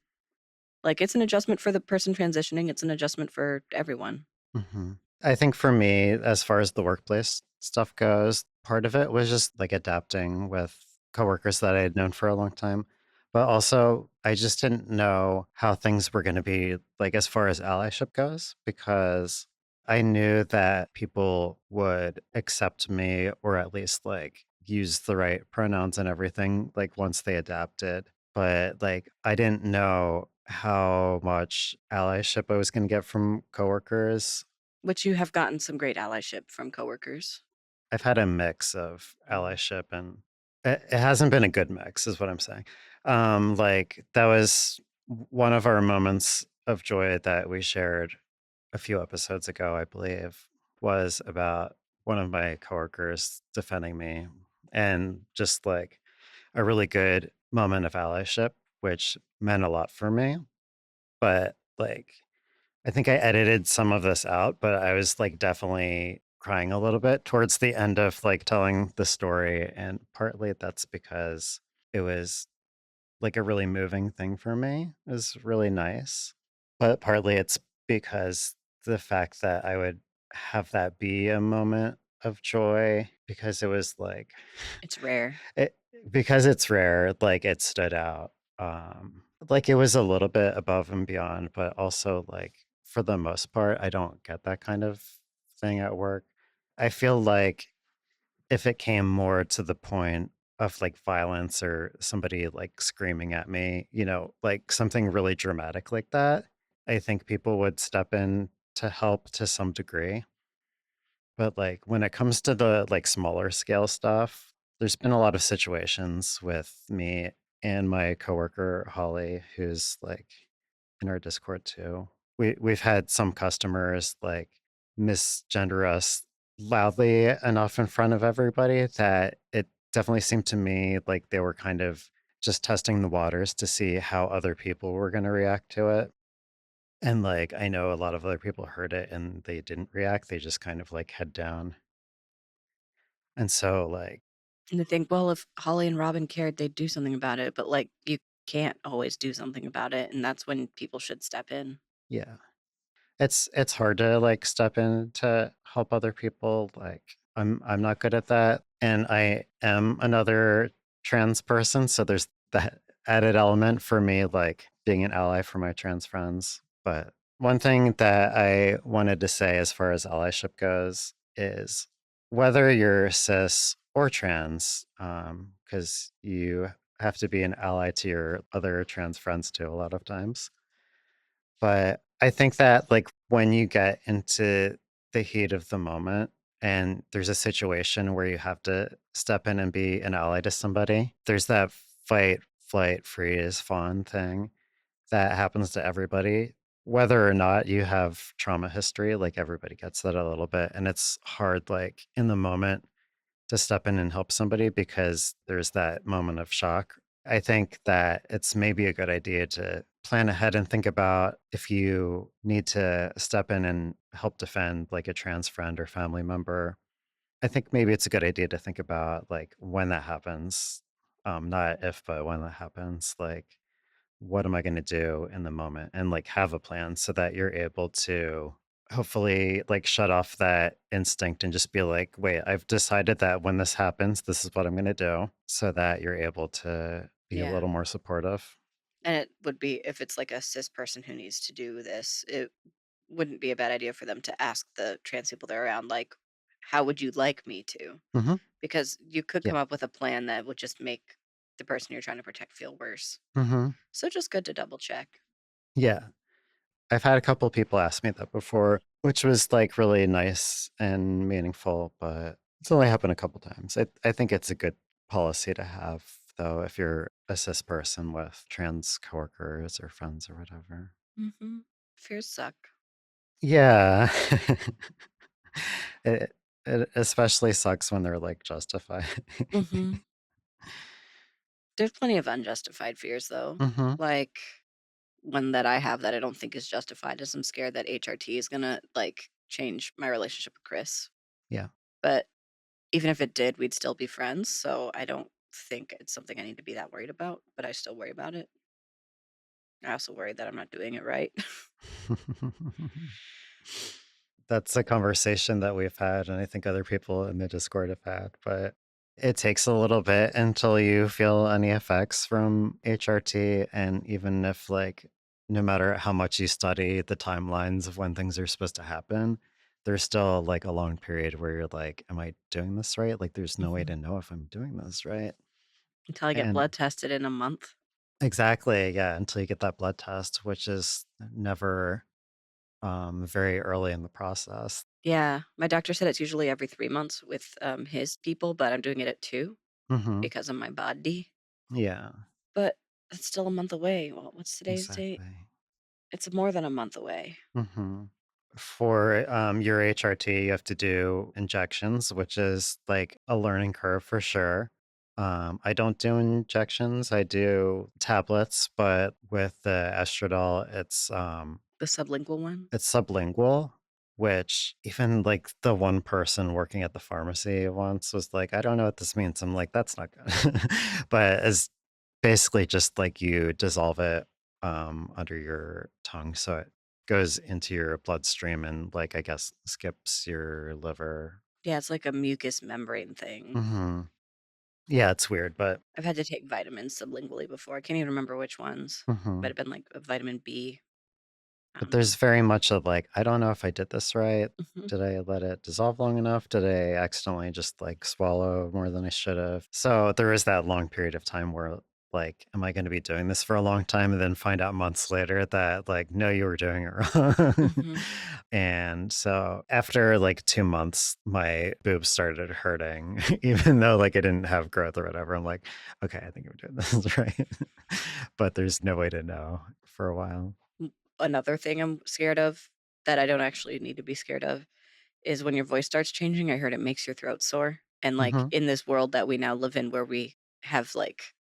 Like, it's an adjustment for the person transitioning, it's an adjustment for everyone. Hmm. I think for me, as far as the workplace stuff goes, part of it was just like adapting with coworkers that I had known for a long time. But also, I just didn't know how things were going to be like as far as allyship goes, because I knew that people would accept me or at least like use the right pronouns and everything, like once they adapted. But like, I didn't know how much allyship I was going to get from coworkers. Which you have gotten some great allyship from coworkers. I've had a mix of Mm. allyship, and it hasn't been a good mix, is what I'm saying. Like that was one of our moments of joy that we shared a few episodes ago, I believe, was about one of my coworkers defending me, and just like a really good moment of allyship, which meant a lot for me. But like I think I edited some of this out, but I was like definitely crying a little bit towards the end of like telling the story. And partly that's because it was like a really moving thing for me. It was really nice. But partly it's because the fact that I would have that be a moment of joy because it was like It's rare. it because it's rare, like it stood out. Like it was a little bit above and beyond, but also like for the most part, I don't get that kind of thing at work. I feel like if it came more to the point of like violence or somebody like screaming at me, like something really dramatic like that, I think people would step in to help to some degree. But like when it comes to the like smaller scale stuff, there's been a lot of situations with me and my coworker Holly, who's like in our Discord too. We've had some customers like misgender us loudly enough in front of everybody that it definitely seemed to me like they were kind of just testing the waters to see how other people were going to react to it. And like I know a lot of other people heard it and they didn't react. They just kind of like head down. And so like And they think, well, if Holly and Robin cared, they'd do something about it. But like, you can't always do something about it. And that's when people should step in. yeah. It's hard to, like, step in to help other people, like, I'm not good at that, and I am another trans person, so there's that added element for me, like, being an ally for my trans friends, but one thing that I wanted to say as far as allyship goes is whether you're cis or trans, because you have to be an ally to your other trans friends too a lot of times. But I think that, like, when you get into the heat of the moment and there's a situation where you have to step in and be an ally to somebody, there's that fight, flight, freeze, fawn thing that happens to everybody. Whether or not you have trauma history, like, everybody gets that a little bit, and it's hard, like, in the moment to step in and help somebody because there's that moment of shock. I think that it's maybe a good idea to plan ahead and think about if you need to step in and help defend like a trans friend or family member. I think maybe it's a good idea to think about like when that happens. Not if, but when that happens. Like, what am I going to do in the moment and like have a plan so that you're able to hopefully like shut off that instinct and just be like, wait, I've decided that when this happens, this is what I'm going to do so that you're able to be a Yeah. little more supportive. And it would be, if it's like a cis person who needs to do this, it wouldn't be a bad idea for them to ask the trans people they're around, like, how would you like me to? Hmm. Because you could Yeah. come up with a plan that would just make the person you're trying to protect feel worse. Hmm. So just good to double check. Yeah. I've had a couple people ask me that before, which was like really nice and meaningful, but it's only happened a couple times. I think it's a good policy to have, though, if you're a cis person with trans coworkers or friends or whatever. Mhm. Fears suck. Yeah. it, it especially sucks when they're like justified. Mhm. There's plenty of unjustified fears, though. Hmm. Like, one that I have that I don't think is justified is I'm scared that HRT is gonna, like, change my relationship with Chris. Yeah. But even if it did, we'd still be friends, so I don't think it's something I need to be that worried about, but I still worry about it. I also worry that I'm not doing it right. That's a conversation that we've had, and I think other people in the Discord have had, but it takes a little bit until you feel any effects from HRT. And even if, like, no matter how much you study the timelines of when things are supposed to happen, there's still like a long period where you're like, am I doing this right? Like, there's no way Mhm. to know if I'm doing this right. Until I get And blood tested in a month. exactly, yeah, until you get that blood test, which is never very early in the process. Yeah, my doctor said it's usually every 3 months with, his people, but I'm doing it at 2 Hmm. because of my body. Yeah. But it's still a month away. Well, what's today's date? Exactly. It's more than a month away. Mhm. For, your HRT, you have to do injections, which is, like, a learning curve for sure. I don't do injections, I do tablets, but with the estradiol, The sublingual one? it's sublingual. which even like the one person working at the pharmacy once was like, I don't know what this means. I'm like, that's not good. But as basically just like you dissolve it under your tongue so it goes into your bloodstream and like I guess skips your liver. Yeah, it's like a mucous membrane thing. Hmm. Yeah, it's weird, but I've had to take vitamins sublingually before. I can't even remember which ones. Might mhm. have been like a vitamin B. I But don't know. there's very much of like, I don't know if I did this right. Mhm. Did I let it dissolve long enough? Did I accidentally just like swallow more than I should have? So there is that long period of time where like, am I going to be doing this for a long time and then find out months later that like, no, you were doing it wrong. Mhm. And so after like 2 months, my boobs started hurting, even though like I didn't have growth or whatever. I'm like, okay, I think I'm doing this right. But there's no way to know for a while. Another thing I'm scared of that I don't actually need to be scared of is when your voice starts changing. I heard it makes your throat sore. And like Hmm. in this world that we now live in where we have like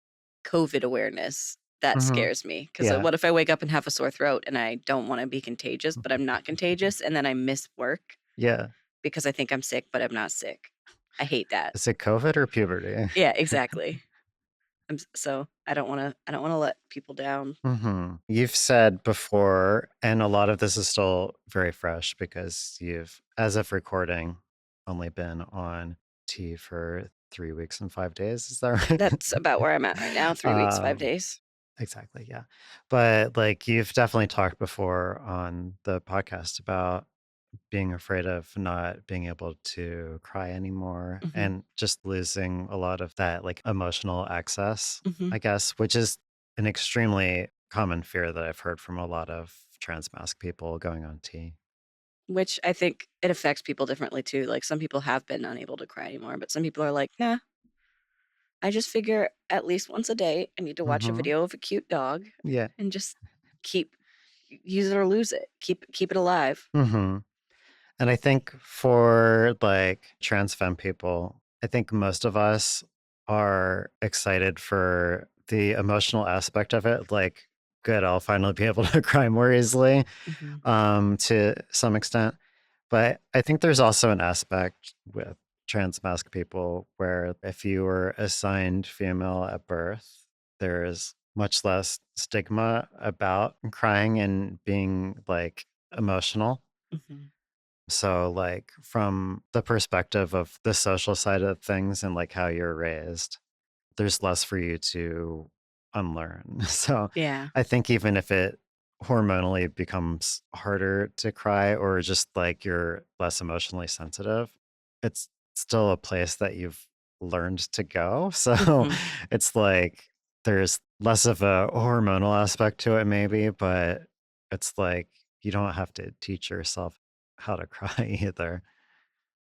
COVID awareness, that Hmm. scares me. Because Yeah. what if I wake up and have a sore throat and I don't want to be contagious, but I'm not contagious, and then I miss work Yeah. because I think I'm sick, but I'm not sick? I hate that. Is it COVID or puberty? Yeah, exactly. So I don't want to let people down. You've said before, and a lot of this is still very fresh because you've, as of recording, only been on T for 3 weeks and 5 days. Is that right? That's about where I'm at right now. 3 weeks, 5 days. Exactly. Yeah. But like you've definitely talked before on the podcast about being afraid of not being able to cry anymore Hmm. and just losing a lot of that like emotional access, Hmm. I guess, which is an extremely common fear that I've heard from a lot of trans mask people going on T. Which I think it affects people differently too. Like some people have been unable to cry anymore, but some people are like, nah, I just figure at least once a day I need to watch a Hmm. video of a cute dog Yeah. and just keep use it or lose it. Keep it alive. Hmm. And I think for like trans femme people, I think most of us are excited for the emotional aspect of it. Like, good, I'll finally be able to cry more easily, Hmm. to some extent. But I think there's also an aspect with trans masc people where if you were assigned female at birth, there is much less stigma about crying and being like emotional. Hmm. So, like, from the perspective of the social side of things and like how you're raised, there's less for you to unlearn. So, Yeah. I think even if it hormonally becomes harder to cry or just like you're less emotionally sensitive, it's still a place that you've learned to go. So, Hmm. it's like there's less of a hormonal aspect to it, maybe, but it's like you don't have to teach yourself how to cry either.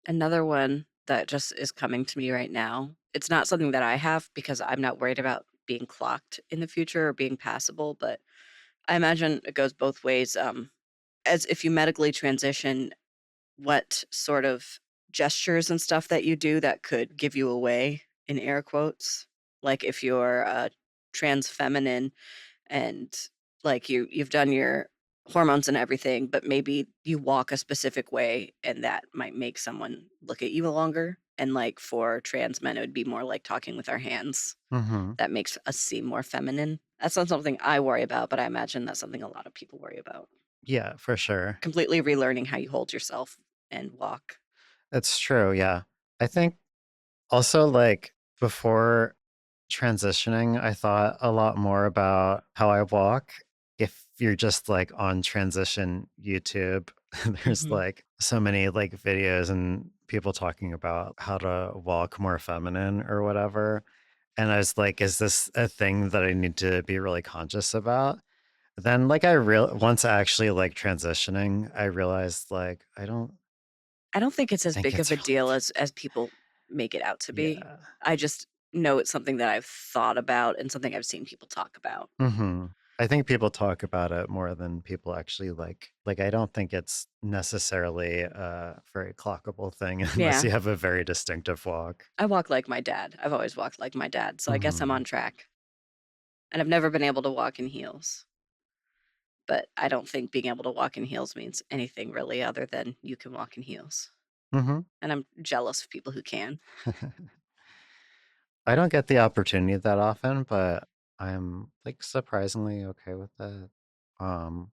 Another one that just is coming to me right now. It's not something that I have because I'm not worried about being clocked in the future or being passable, but I imagine it goes both ways. As if you medically transition, what sort of gestures and stuff that you do that could give you away in air quotes? Like if you're trans feminine and like you've done your hormones and everything, but maybe you walk a specific way and that might make someone look at you longer. And like for trans men, it would be more like talking with our hands. Hmm. That makes us seem more feminine. That's not something I worry about, but I imagine that's something a lot of people worry about. Yeah, for sure. Completely relearning how you hold yourself and walk. It's true. Yeah. I think also, like, before transitioning, I thought a lot more about how I walk. If you're just like on transition YouTube, there's Mhm. like so many like videos and people talking about how to walk more feminine or whatever. And I was like, is this a thing that I need to be really conscious about? Then like once actually like transitioning, I realized like I don't I don't think it's as think big of it's a really deal as people make it out to be. yeah. I just know it's something that I've thought about and something I've seen people talk about. Hmm. I think people talk about it more than people actually like I don't think it's necessarily a very clockable thing unless Yeah. you have a very distinctive walk. I walk like my dad. I've always walked like my dad, so I guess I'm Hmm. on track. And I've never been able to walk in heels. but I don't think being able to walk in heels means anything really other than you can walk in heels. Mhm. And I'm jealous of people who can. I don't get the opportunity that often, but I'm, like, surprisingly okay with that, um,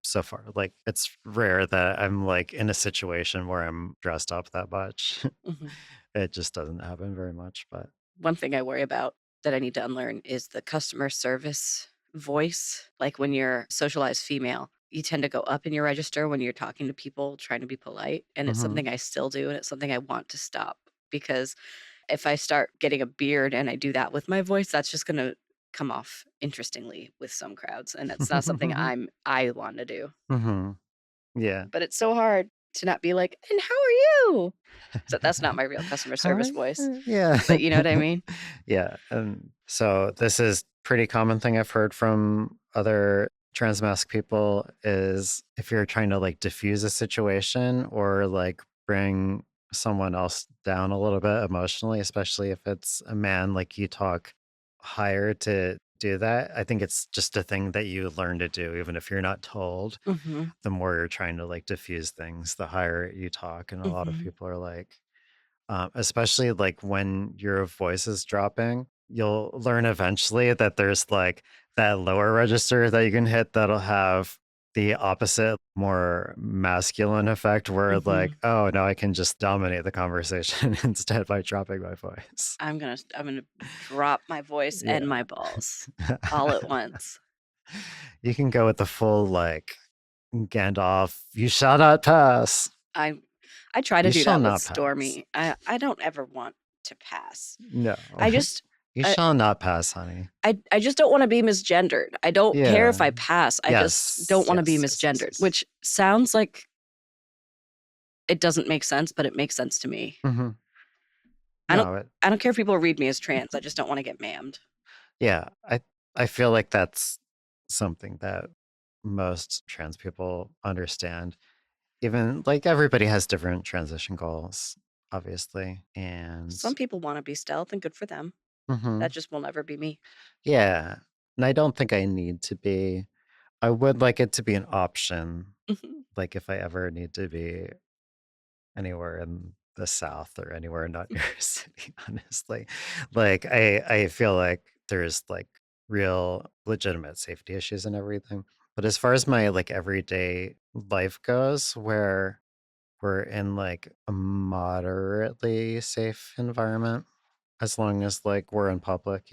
so far. Like, it's rare that I'm, like, in a situation where I'm dressed up that much. Mhm. It just doesn't happen very much, but One thing I worry about that I need to unlearn is the customer service voice. Like when you're socialized female, you tend to go up in your register when you're talking to people trying to be polite. And it's Mhm. something I still do. And it's something I want to stop because if I start getting a beard and I do that with my voice, that's just going to come off interestingly with some crowds. And it's not something I want to do. Mhm. Yeah. But it's so hard to not be like, and how are you? So that's not my real customer How are service voice. you? Yeah. But you know what I mean? Yeah, and so this is pretty common thing I've heard from other trans masc people is if you're trying to, like, diffuse a situation or, like, bring someone else down a little bit emotionally, especially if it's a man, like, you talk higher to do that. I think it's just a thing that you learn to do even if you're not told. Mhm. The more you're trying to, like, diffuse things, the higher you talk, and a lot of Mhm. people are like especially like when your voice is dropping, you'll learn eventually that there's like that lower register that you can hit that'll have the opposite, more masculine effect where like, Mhm. oh, now I can just dominate the conversation instead by dropping my voice. I'm gonna drop my voice and Yeah. my balls all at once. You can go with the full like Gandalf, you shall not pass. I I try to You do shall that with not pass. Stormy. I don't ever want to pass. No. I just You I shall not pass, honey. I just don't wanna be misgendered. I don't care if Yeah. I pass, I just don't Yes, wanna be yes, yes, yes, misgendered, yes. which sounds like it doesn't make sense, but it makes sense to me. Mhm. I don't No, it I don't care if people read me as trans, I just don't wanna get ma'amed. yeah, I feel like that's something that most trans people understand. Even like everybody has different transition goals, obviously. And Some people wanna be stealth, and good for them. That mhm. just will never be me. Yeah. And I don't think I need to be. I would like it to be an option, Mhm. like if I ever need to be anywhere in the South or anywhere not your city, honestly. Like, I feel like there's, like, real legitimate safety issues and everything. But as far as my, like, everyday life goes, where we're in, like, a moderately safe environment, as long as, like, we're in public,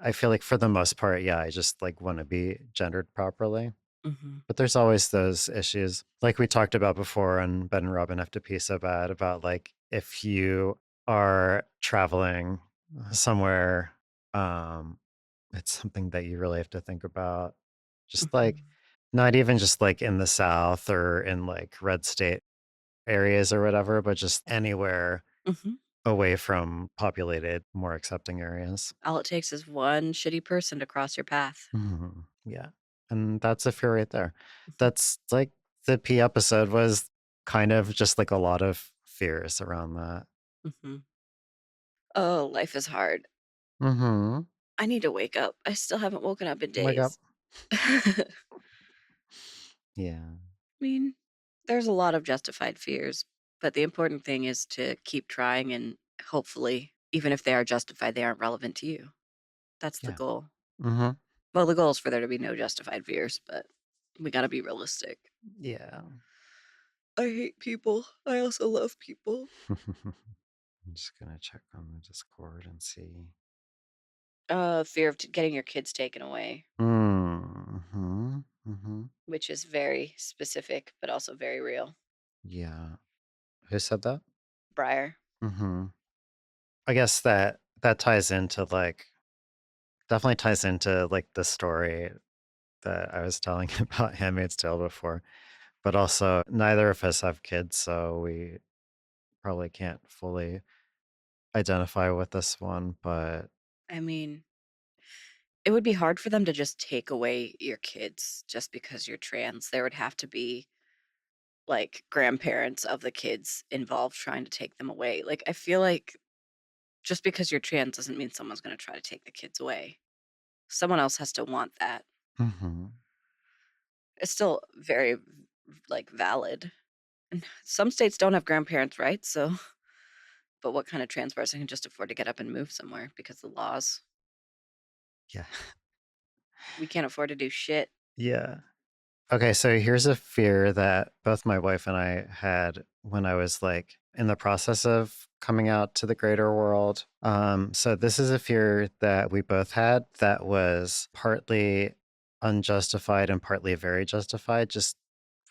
I feel like for the most part, yeah, I just, like, wanna be gendered properly. Mhm. But there's always those issues, like we talked about before on Ben and Robin Have to Pee So Bad about like if you are traveling somewhere, um, it's something that you really have to think about. Just like Mhm. not even just like in the South or in like red state areas or whatever, but just anywhere Mhm. away from populated, more accepting areas. All it takes is one shitty person to cross your path. Mhm. Yeah. And that's a fear right there. Mhm. That's like the P episode was kind of just like a lot of fears around that. Mhm. Oh, life is hard. Mhm. I need to wake up. I still haven't woken up in Wake up. days. I Yeah. mean, there's a lot of justified fears, but the important thing is to keep trying and hopefully, even if they are justified, they aren't relevant to you. That's the Yeah. goal. Mhm. Well, the goal is for there to be no justified fears, but we gotta be realistic. Yeah. I hate people. I also love people. I'm just gonna check on the Discord and see. Fear of getting your kids taken away, Mhm. Mhm. which is very specific, but also very real. Yeah. Who said that? Briar. Mhm. I guess that ties into like definitely ties into like the story that I was telling about Handmaid's Tale before. But also, neither of us have kids, so we probably can't fully identify with this one, but I mean, it would be hard for them to just take away your kids just because you're trans. There would have to be like grandparents of the kids involved trying to take them away. Like, I feel like just because you're trans doesn't mean someone's going to try to take the kids away. Someone else has to want that. mhm. it's still very like valid. And some states don't have grandparents' rights, so but what kind of trans person can just afford to get up and move somewhere because the laws? Yeah. We can't afford to do shit. Yeah. Okay, so here's a fear that both my wife and I had when I was like in the process of coming out to the greater world. So this is a fear that we both had that was partly unjustified and partly very justified, just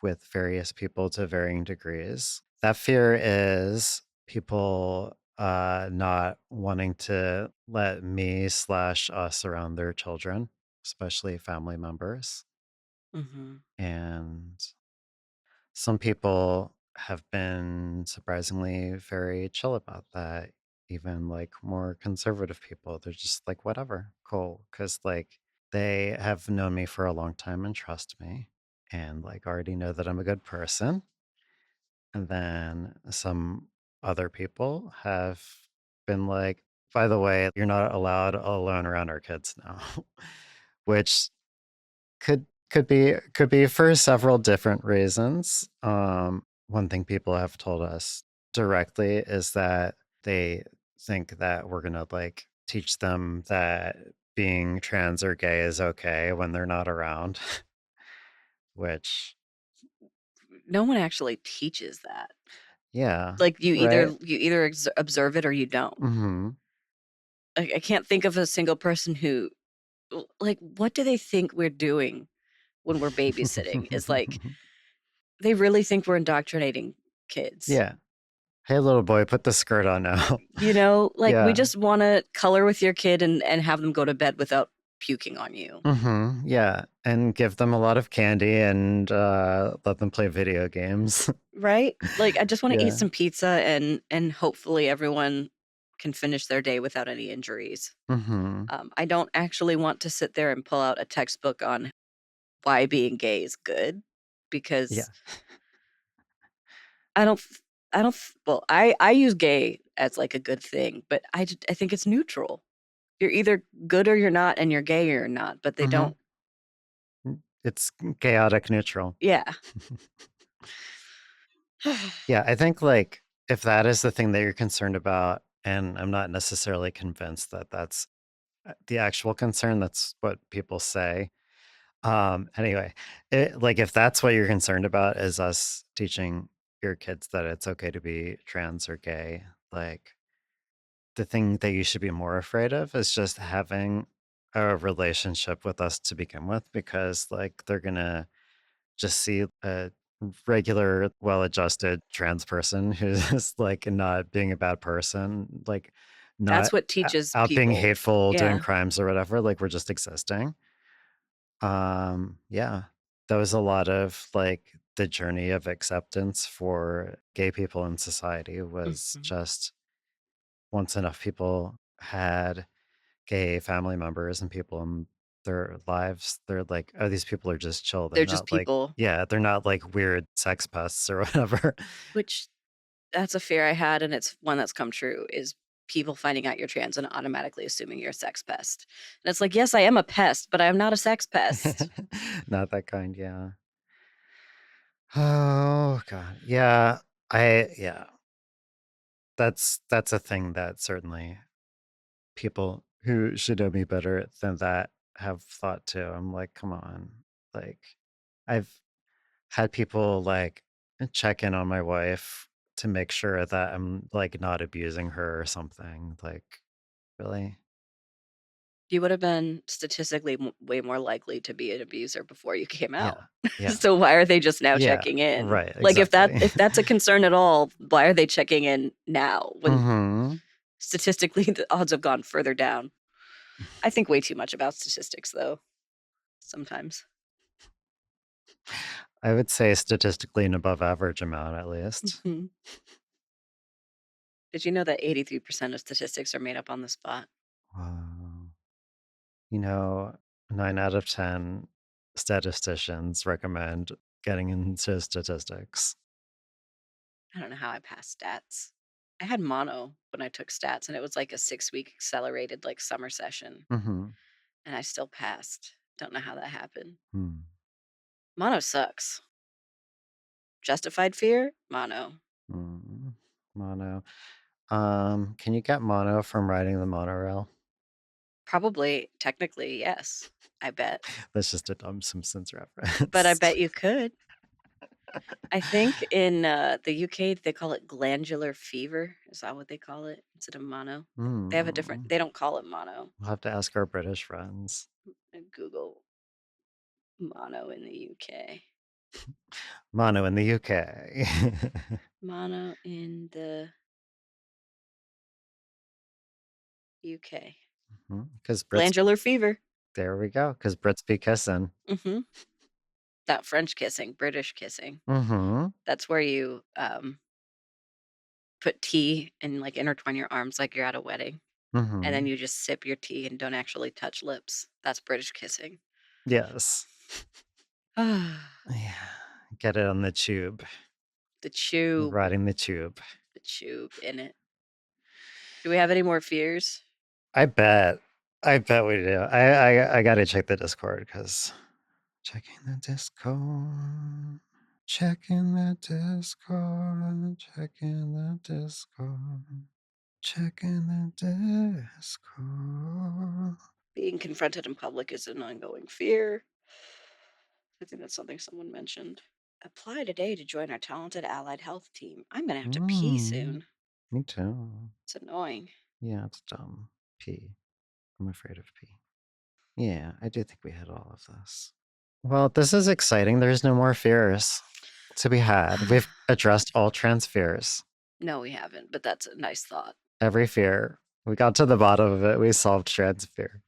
with various people to varying degrees. That fear is people not wanting to let me slash us around their children, especially family members. Mhm. And some people have been surprisingly very chill about that. Even like more conservative people, they're just like, whatever, cool. Cause like they have known me for a long time and trust me and like already know that I'm a good person. And then some other people have been like, by the way, you're not allowed alone around our kids now, which could be for several different reasons. One thing people have told us directly is that they think that we're gonna like teach them that being trans or gay is okay when they're not around, which No one actually teaches that. yeah, Like, right? you either observe it or you don't. Mhm. I can't think of a single person who like, what do they think we're doing when we're babysitting? Is like, they really think we're indoctrinating kids. Yeah. Hey, little boy, put the skirt on now. You know, like, we Yeah. just wanna color with your kid and have them go to bed without puking on you, Yeah, and give them a lot of candy and, let them play video games. right? Like, I just wanna eat Yeah. some pizza and hopefully everyone can finish their day without any injuries. Mhm. I don't actually want to sit there and pull out a textbook on why being gay is good Yeah. because I don't f I don't f well, I use gay as, like, a good thing, but I think it's neutral. You're either good or you're not, and you're gay or you're not, but they Mhm. don't. It's chaotic neutral. Yeah. Yeah, I think, like, if that is the thing that you're concerned about, and I'm not necessarily convinced that that's, the actual concern, that's what people say. Anyway, like, if that's what you're concerned about is us teaching your kids that it's okay to be trans or gay, like the thing that you should be more afraid of is just having a relationship with us to begin with because like they're gonna just see a regular well-adjusted trans person who's like not being a bad person, like That's not what teaches out being people. hateful, doing Yeah. crimes or whatever, like we're just existing. Yeah, that was a lot of like the journey of acceptance for gay people in society was Mhm. just once enough people had gay family members and people in their lives, they're like, "Oh, these people are just chill. They're They're just not like" people, yeah, they're not like weird sex pests or whatever. which that's a fear I had, and it's one that's come true, is people finding out you're trans and automatically assuming you're a sex pest. And it's like, "Yes, I am a pest, but I am not a sex pest." Not that kind, yeah. Oh god. Yeah, that's a thing that certainly people who should know me better than that have thought too. I'm like, "Come on." Like, I've had people like check in on my wife to make sure that I'm like not abusing her or something. Like, really? You would have been statistically way more likely to be an abuser before you came out. Yeah. Yeah. So why are they just now Yeah. checking in? Right. Like Exactly. if that's a concern at all, why are they checking in now when hmm statistically the odds have gone further down? I think way too much about statistics though, sometimes. I would say statistically an above average amount at least. Mhm. Did you know that 83% of statistics are made up on the spot? Wow. You know, 9 out of 10 statisticians recommend getting into statistics. I don't know how I passed stats. I had mono when I took stats and it was like a 6-week accelerated like summer session hmm and I still passed. Don't know how that happened. Hmm. Mono sucks. Justified fear? Mono. Mono. Can you get mono from riding the monorail? Probably, technically, yes. I bet. That's just a dumb Simpsons But I reference. bet you could. I think in the UK they call it glandular fever. Is that what they call it instead of mono? They have a different. They don't call it mono. We'll have to ask our British friends. Google mono in the UK. Mono in the UK. Mono in the UK. Because Brits. Glandular fever. There we go. Because Brits be kissing. That French kissing, British kissing. That's where you put tea and like intertwine your arms like you're at a wedding. And then you just sip your tea and don't actually touch lips. That's British kissing. Yes. Yeah. Get it on the tube. The tube. Riding the tube. The tube in it. Do we have any more fears? I bet we do. I gotta check the Discord because checking the Discord. Checking the Discord. Checking the Discord. Checking the Discord. Being confronted in public is an ongoing fear. I think that's something someone mentioned. Apply today to join our talented allied health team. I'm gonna have to pee soon. Me too. It's annoying. Yeah, it's dumb. Pee. I'm afraid of pee. Yeah, I do think we hit all of this. Well, this is exciting. There's no more fears to be had. We've addressed all trans fears. No, we haven't, but that's a nice thought. Every fear. We got to the bottom of it. We solved trans fear.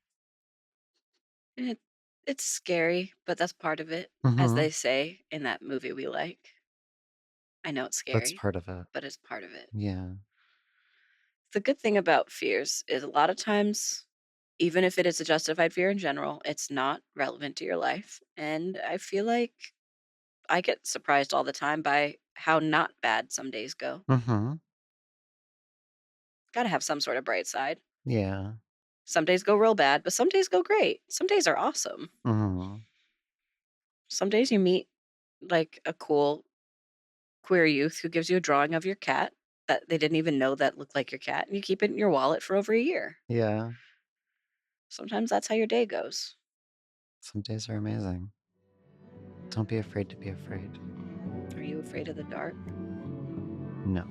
It's scary, but that's part of it, as they say in that movie we like. I know it's scary. That's part of it. But it's part of it. Yeah. The good thing about fears is a lot of times, even if it is a justified fear in general, it's not relevant to your life. And I feel like I get surprised all the time by how not bad some days go. Gotta have some sort of bright side. Yeah. Some days go real bad, but some days go great. Some days are awesome. Some days you meet like a cool queer youth who gives you a drawing of your cat that they didn't even know that looked like your cat, and you keep it in your wallet for over a year. Yeah. Sometimes that's how your day goes. Some days are amazing. Don't be afraid to be afraid. Are you afraid of the dark? No.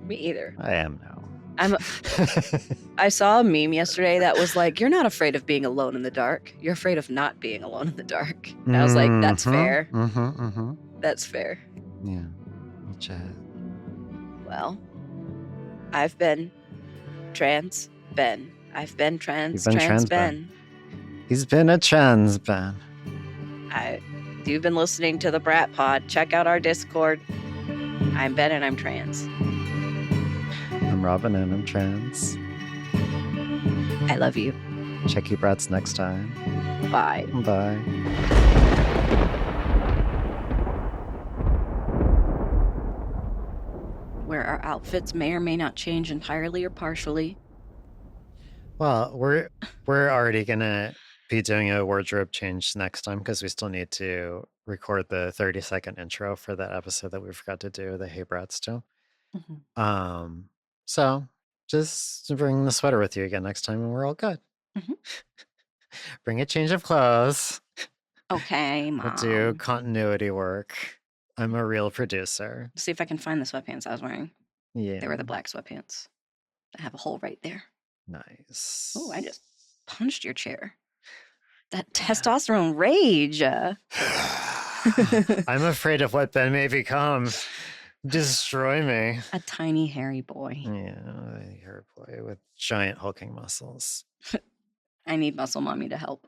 Me either. I am now. I saw a meme yesterday that was like, you're not afraid of being alone in the dark. You're afraid of not being alone in the dark. And I was like, that's fair. That's fair. Yeah. We'll chat. Well, I've been trans Ben. I've been trans Ben. He's been a trans Ben. You've been listening to the Brat Pod. Check out our Discord. I'm Ben and I'm trans. I'm Robin and I'm trans. I love you. Check you brats next time. Bye. Bye. Where our outfits may or may not change entirely or partially. Well, we're already gonna be doing a wardrobe change next time because we still need to record the 30-second intro for that episode that we forgot to do, the Hey Brats too. So just bring the sweater with you again next time and we're all good. Bring a change of clothes. Okay, Mom. We'll do continuity work. I'm a real producer. See if I can find the sweatpants I was wearing. Yeah. They were the black sweatpants. I have a hole right there. Nice. Oh, I just punched your chair. That testosterone rage. I'm afraid of what Ben may become. Destroy me. A tiny hairy boy. Yeah, a hairy boy with giant hulking muscles. I need muscle mommy to help.